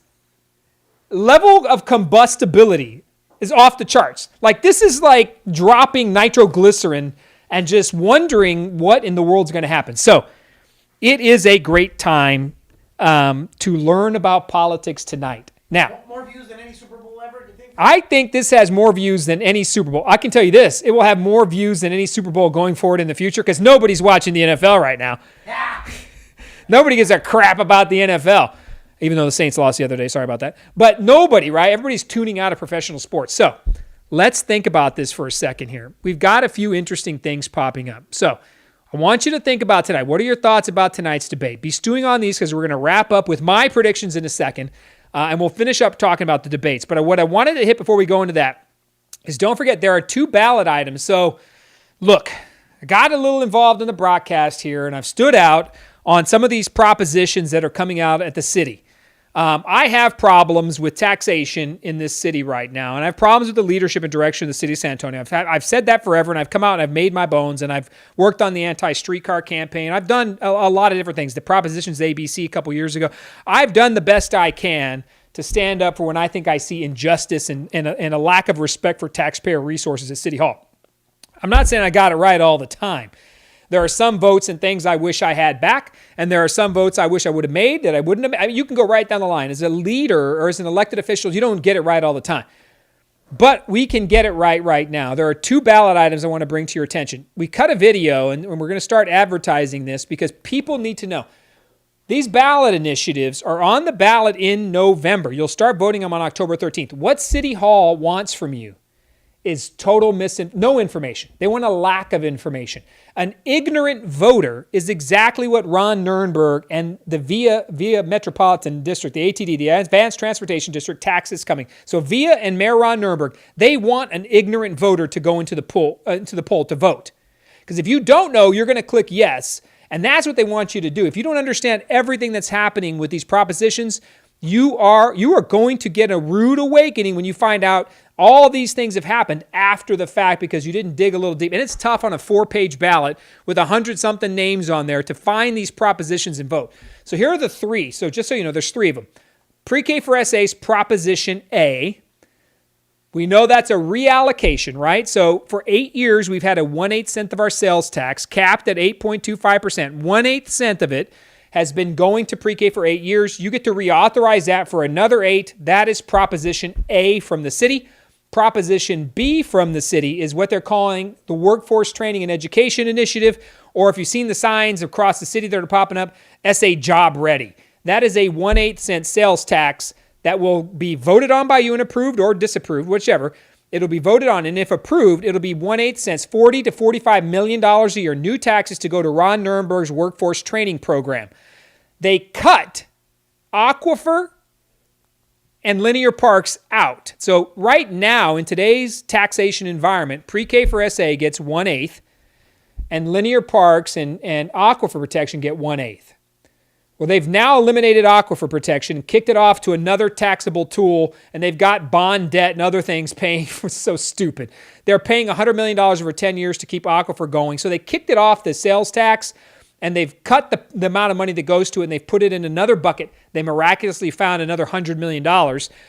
level of combustibility is off the charts. Like, this is like dropping nitroglycerin and just wondering what in the world's going to happen. So it is a great time to learn about politics tonight. Now, more views than any Super Bowl ever, do you think? I think this has more views than any Super Bowl. I can tell you this, it will have more views than any Super Bowl going forward in the future because nobody's watching the NFL right now. Nobody gives a crap about the NFL, even though the Saints lost the other day. Sorry about that. But nobody, right? Everybody's tuning out of professional sports. So let's think about this for a second here. We've got a few interesting things popping up. So I want you to think about tonight. What are your thoughts about tonight's debate? Be stewing on these because we're going to wrap up with my predictions in a second, and we'll finish up talking about the debates. But what I wanted to hit before we go into that is don't forget there are 2 ballot items. So look, I got a little involved in the broadcast here, and I've stood out on some of these propositions that are coming out at the city. I have problems with taxation in this city right now, and I have problems with the leadership and direction of the city of San Antonio. I've said that forever, and I've come out and I've made my bones, and I've worked on the anti-streetcar campaign. I've done a lot of different things. The Propositions ABC a couple years ago. I've done the best I can to stand up for when I think I see injustice and a lack of respect for taxpayer resources at City Hall. I'm not saying I got it right all the time. There are some votes and things I wish I had back, and there are some votes I wish I would have made that I wouldn't have. I mean, you can go right down the line. As a leader or as an elected official, you don't get it right all the time. But we can get it right now. There are 2 ballot items I want to bring to your attention. We cut a video, and we're going to start advertising this because people need to know. These ballot initiatives are on the ballot in November. You'll start voting them on October 13th. What City Hall wants from you is no information. They want a lack of information. An ignorant voter is exactly what Ron Nirenberg and the Via Metropolitan District, the ATD, the Advanced Transportation District, taxes coming. So Via and Mayor Ron Nirenberg, they want an ignorant voter to go into the poll to vote. Because if you don't know, you're going to click yes, and that's what they want you to do. If you don't understand everything that's happening with these propositions, you are going to get a rude awakening when you find out all these things have happened after the fact because you didn't dig a little deep. And it's tough on a 4-page ballot with 100-something names on there to find these propositions and vote. So here are the 3. So just so you know, there's 3 of them. Pre-K for SA's Proposition A. We know that's a reallocation, right? So for 8 years, we've had a 1/8 cent of our sales tax capped at 8.25%. 1/8 cent of it has been going to pre-K for 8 years. You get to reauthorize that for another 8. That is Proposition A from the city. Proposition B from the city is what they're calling the Workforce Training and Education Initiative, or if you've seen the signs across the city that are popping up, SA Job Ready. That is a 1/8 cent sales tax that will be voted on by you and approved or disapproved, whichever. It'll be voted on, and if approved, it'll be 1/8 cents, $40 to $45 million a year, new taxes to go to Ron Nirenberg's workforce training program. They cut Aquifer and linear parks out. So right now, in today's taxation environment, pre-K for SA gets 1/8, and linear parks and aquifer protection get 1/8. Well, they've now eliminated aquifer protection, kicked it off to another taxable tool, and they've got bond debt and other things paying. It's so stupid. They're paying $100 million over 10 years to keep aquifer going. So they kicked it off the sales tax, and they've cut the amount of money that goes to it, and they've put it in another bucket. They miraculously found another $100 million,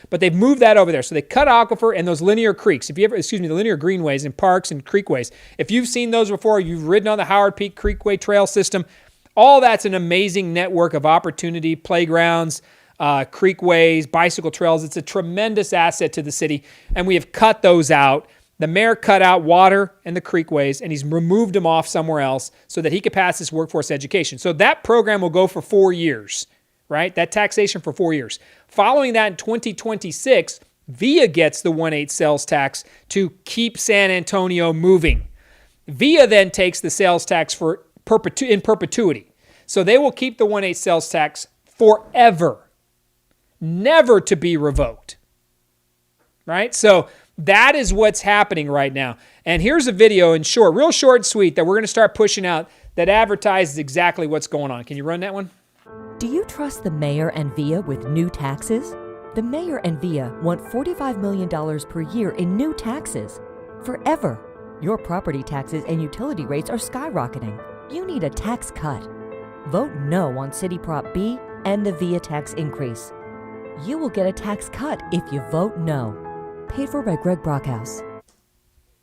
but they've moved that over there. So they cut aquifer and those linear creeks. The linear greenways and parks and creekways. If you've seen those before, you've ridden on the Howard Peak Creekway Trail system, all that's an amazing network of opportunity, playgrounds, creekways, bicycle trails. It's a tremendous asset to the city, and we have cut those out. The mayor cut out water and the creekways, and he's removed them off somewhere else so that he could pass this workforce education. So that program will go for 4 years, right? That taxation for 4 years. Following that in 2026, VIA gets the 1/8 sales tax to keep San Antonio moving. VIA then takes the sales tax in perpetuity. So they will keep the 1/8 sales tax forever, never to be revoked. Right? So That is what's happening right now. And here's a video in short, real short and sweet, that we're going to start pushing out that advertises exactly what's going on. Can you run that one? Do you trust the mayor and VIA with new taxes? The mayor and VIA want $45 million per year in new taxes. Forever. Your property taxes and utility rates are skyrocketing. You need a tax cut. Vote no on City Prop B and the VIA tax increase. You will get a tax cut if you vote no. Paid for by Greg Brockhouse.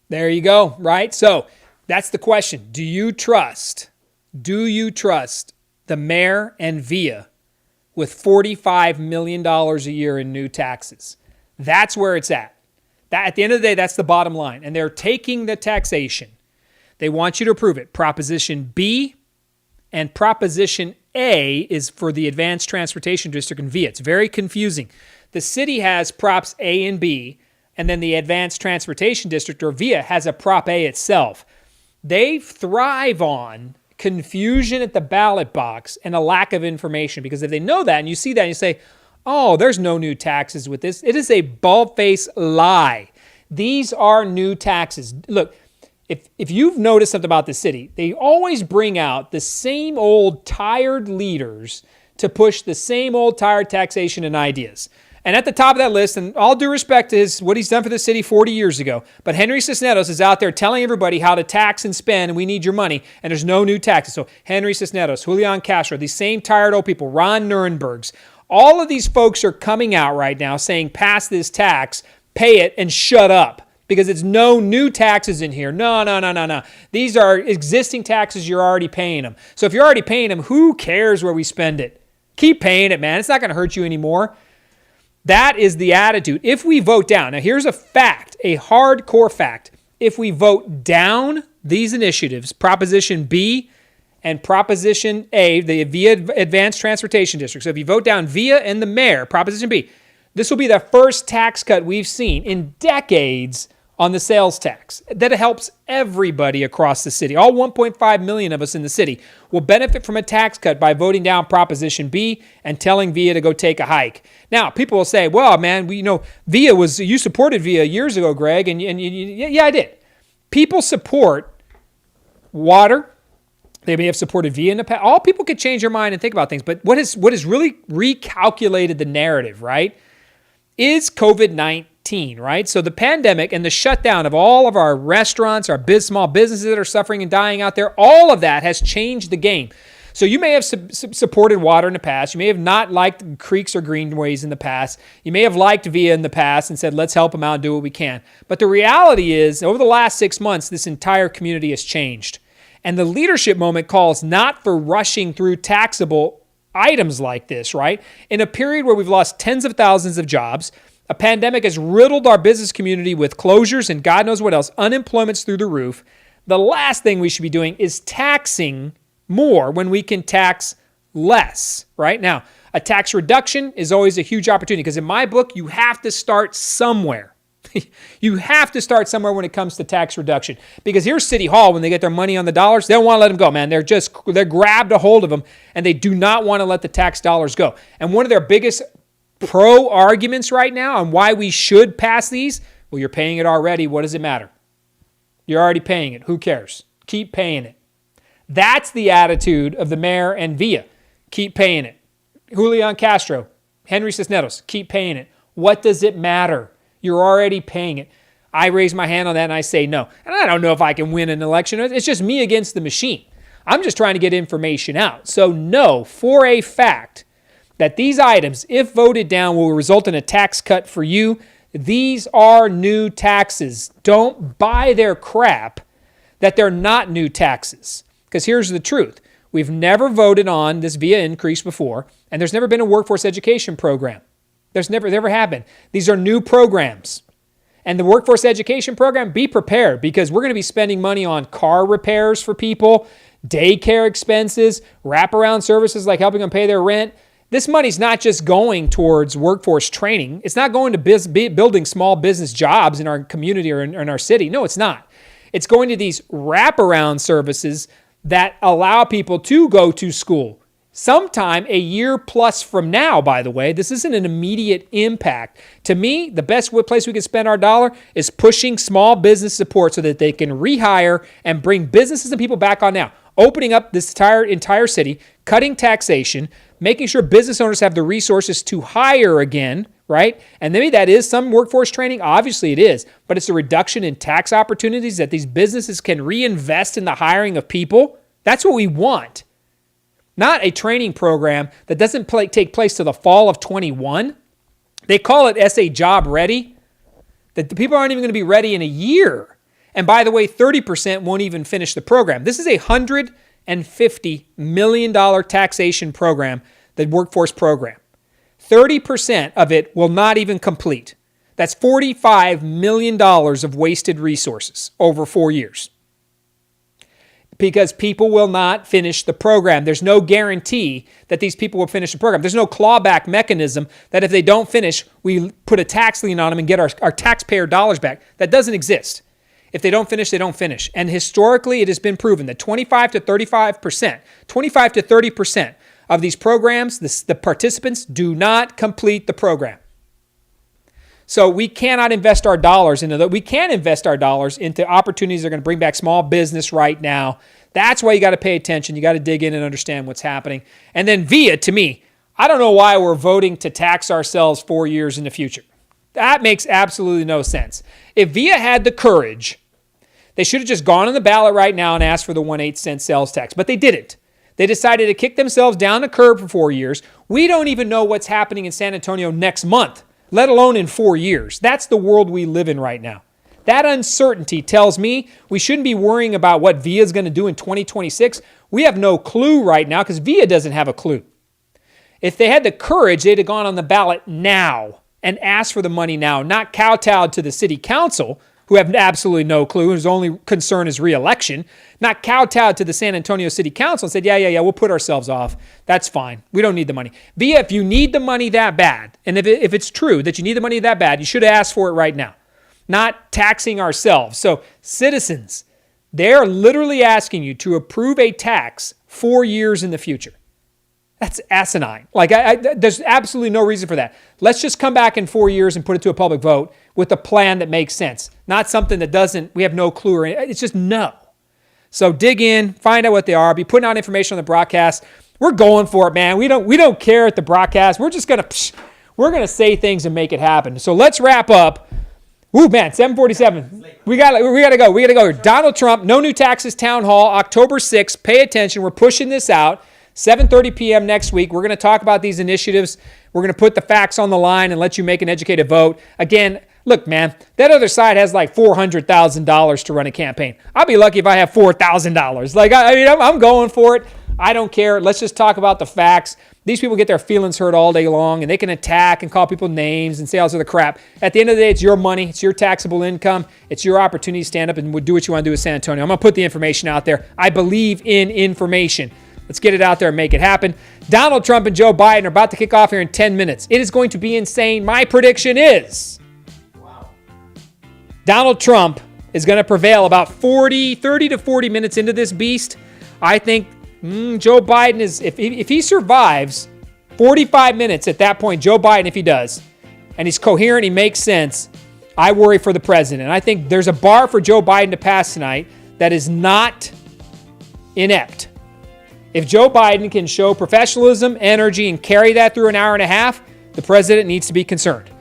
There you go, right? So that's the question. Do you trust the mayor and VIA with $45 million a year in new taxes? That's where it's at. That, at the end of the day, that's the bottom line. And they're taking the taxation. They want you to approve it. Proposition B and Proposition A is for the Advanced Transportation District and VIA. It's very confusing. The city has Props A and B, and then the Advanced Transportation District, or VIA, has a Prop A itself. They thrive on confusion at the ballot box and a lack of information, because if they know that and you see that and you say, oh, there's no new taxes with this, it is a bald-faced lie. These are new taxes. Look, if you've noticed something about the city, they always bring out the same old tired leaders to push the same old tired taxation and ideas. And at the top of that list, and all due respect to what he's done for the city 40 years ago, but Henry Cisneros is out there telling everybody how to tax and spend, and we need your money, and there's no new taxes. So Henry Cisneros, Julian Castro, these same tired old people, Ron Nirenbergs, all of these folks are coming out right now saying, pass this tax, pay it, and shut up, because it's no new taxes in here. No. These are existing taxes. You're already paying them. So if you're already paying them, who cares where we spend it? Keep paying it, man. It's not going to hurt you anymore. That is the attitude. If we vote down, now here's a fact, a hardcore fact. If we vote down these initiatives, Proposition B and Proposition A, the VIA Advanced Transportation District. So if you vote down VIA and the mayor, Proposition B, this will be the first tax cut we've seen in decades on the sales tax. That helps everybody across the city. All 1.5 million of us in the city will benefit from a tax cut by voting down Proposition B and telling VIA to go take a hike. Now, people will say, well, man, VIA you supported VIA years ago, Greg, and yeah, I did. People support water. They may have supported VIA in the past. All people could change their mind and think about things. But what has really recalculated the narrative, right, is COVID-19, right? So the pandemic and the shutdown of all of our restaurants, our small businesses that are suffering and dying out there, all of that has changed the game. So you may have supported water in the past. You may have not liked creeks or greenways in the past. You may have liked VIA in the past and said, let's help them out and do what we can. But the reality is, over the last 6 months, this entire community has changed. And the leadership moment calls not for rushing through taxable items like this, right? In a period where we've lost tens of thousands of jobs, a pandemic has riddled our business community with closures and God knows what else, unemployment's through the roof. The last thing we should be doing is taxing more when we can tax less, right? Now, a tax reduction is always a huge opportunity, because in my book, you have to start somewhere. You have to start somewhere when it comes to tax reduction, because here's City Hall, when they get their money on the dollars, they don't want to let them go, man. They're grabbed a hold of them, and they do not want to let the tax dollars go. And one of their biggest pro arguments right now on why we should pass these, well, you're paying it already. What does it matter? You're already paying it. Who cares? Keep paying it. That's the attitude of the mayor and VIA. Keep paying it. Julian Castro, Henry Cisneros, keep paying it. What does it matter? You're already paying it. I raise my hand on that and I say no. And I don't know if I can win an election. It's just me against the machine. I'm just trying to get information out. So know for a fact that these items, if voted down, will result in a tax cut for you. These are new taxes. Don't buy their crap that they're not new taxes. Because here's the truth. We've never voted on this VIA increase before, and there's never been a workforce education program. There's never have been. These are new programs. And the workforce education program, be prepared, because we're going to be spending money on car repairs for people, daycare expenses, wraparound services like helping them pay their rent. This money's not just going towards workforce training. It's not going to building small business jobs in our community or in our city. No, it's not. It's going to these wraparound services that allow people to go to school, sometime a year plus from now, by the way. This isn't an immediate impact. To me, the best place we can spend our dollar is pushing small business support so that they can rehire and bring businesses and people back on now. Opening up this entire city, cutting taxation, making sure business owners have the resources to hire again, right? And maybe that is some workforce training. Obviously it is, but it's a reduction in tax opportunities that these businesses can reinvest in the hiring of people. That's what we want. Not a training program that doesn't take place till the fall of 21. They call it SA Job Ready. That the people aren't even going to be ready in a year. And by the way, 30% won't even finish the program. This is a $150 million taxation program, the workforce program. 30% of it will not even complete. That's $45 million of wasted resources over 4 years. Because people will not finish the program. There's no guarantee that these people will finish the program. There's no clawback mechanism that if they don't finish, we put a tax lien on them and get our taxpayer dollars back. That doesn't exist. If they don't finish, they don't finish. And historically, it has been proven that 25 to 30% of these programs, the participants do not complete the program. So we cannot invest our dollars into that. We can invest our dollars into opportunities that are going to bring back small business right now. That's why you got to pay attention. You got to dig in and understand what's happening. And then VIA, to me, I don't know why we're voting to tax ourselves 4 years in the future. That makes absolutely no sense. If VIA had the courage, they should have just gone on the ballot right now and asked for the 1/8 cent sales tax, but they didn't. They decided to kick themselves down the curb for 4 years. We don't even know what's happening in San Antonio next month, let alone in 4 years. That's the world we live in right now. That uncertainty tells me we shouldn't be worrying about what VIA is going to do in 2026. We have no clue right now because VIA doesn't have a clue. If they had the courage, they'd have gone on the ballot now and asked for the money now, not kowtowed to the city council, who have absolutely no clue, whose only concern is re-election, not kowtowed to the San Antonio City Council and said, yeah, we'll put ourselves off. That's fine. We don't need the money. VIA, if you need the money that bad, and if it's true that you need the money that bad, you should have asked for it right now, not taxing ourselves. So citizens, they're literally asking you to approve a tax 4 years in the future. That's asinine. There's absolutely no reason for that. Let's just come back in 4 years and put it to a public vote with a plan that makes sense. Not something that doesn't, we have no clue, or it's just no. So dig in, find out what they are, be putting out information on the broadcast. We're going for it, man. We don't care at the broadcast. We're just we're gonna say things and make it happen. So let's wrap up. Ooh, man, 7:47. We gotta go. Donald Trump, no new taxes town hall, October 6th. Pay attention. We're pushing this out. 7:30 p.m. next week. We're going to talk about these initiatives. We're going to put the facts on the line and let you make an educated vote. Again, look, man, that other side has like $400,000 to run a campaign. I'll be lucky if I have $4,000. I'm going for it. I don't care. Let's just talk about the facts. These people get their feelings hurt all day long, and they can attack and call people names and say all sorts of crap. At the end of the day, it's your money. It's your taxable income. It's your opportunity to stand up and do what you want to do with San Antonio. I'm going to put the information out there. I believe in information. Let's get it out there and make it happen. Donald Trump and Joe Biden are about to kick off here in 10 minutes. It is going to be insane. My prediction is Donald Trump is going to prevail about 30 to 40 minutes into this beast. I think Joe Biden is, if he survives 45 minutes at that point, Joe Biden, if he does, and he's coherent, he makes sense, I worry for the president. I think there's a bar for Joe Biden to pass tonight that is not inept. If Joe Biden can show professionalism, energy, and carry that through an hour and a half, the president needs to be concerned.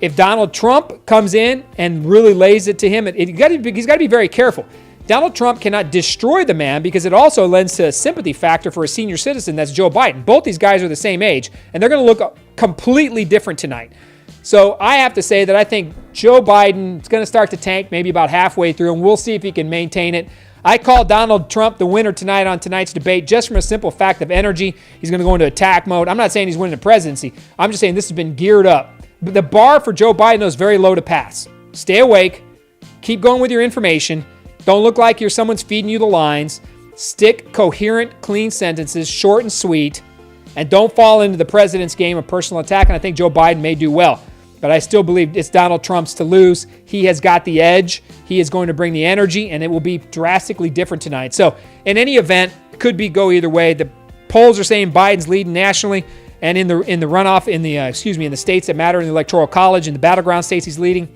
If Donald Trump comes in and really lays it to him, he's got to be very careful. Donald Trump cannot destroy the man because it also lends to a sympathy factor for a senior citizen that's Joe Biden. Both these guys are the same age, and they're going to look completely different tonight. So I have to say that I think Joe Biden is going to start to tank maybe about halfway through, and we'll see if he can maintain it. I call Donald Trump the winner tonight on tonight's debate just from a simple fact of energy. He's going to go into attack mode. I'm not saying he's winning the presidency. I'm just saying this has been geared up. But the bar for Joe Biden is very low to pass. Stay awake. Keep going with your information. Don't look like you're someone's feeding you the lines. Stick coherent, clean sentences, short and sweet. And don't fall into the president's game of personal attack. And I think Joe Biden may do well. But I still believe it's Donald Trump's to lose. He has got the edge. He is going to bring the energy, and it will be drastically different tonight. So in any event, it could go either way. The polls are saying Biden's leading nationally, and in the runoff in the states that matter in the Electoral College, in the battleground states, he's leading.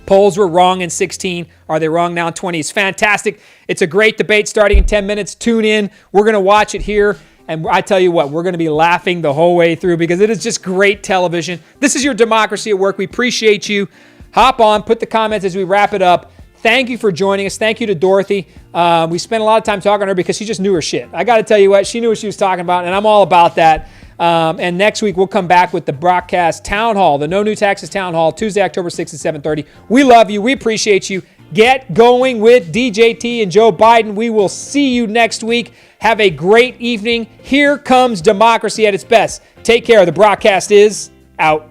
Polls were wrong in 16. Are they wrong now in 20? It's fantastic. It's a great debate starting in 10 minutes. Tune in. We're going to watch it here. And I tell you what, we're going to be laughing the whole way through because it is just great television. This is your Democracy at Work. We appreciate you. Hop on, put the comments as we wrap it up. Thank you for joining us. Thank you to Dorothy. We spent a lot of time talking to her because she just knew her shit. I got to tell you what, she knew what she was talking about, and I'm all about that. And next week, we'll come back with the broadcast town hall, the No New Taxes town hall, Tuesday, October 6th at 7:30. We love you. We appreciate you. Get going with DJT and Joe Biden. We will see you next week. Have a great evening. Here comes democracy at its best. Take care. The broadcast is out.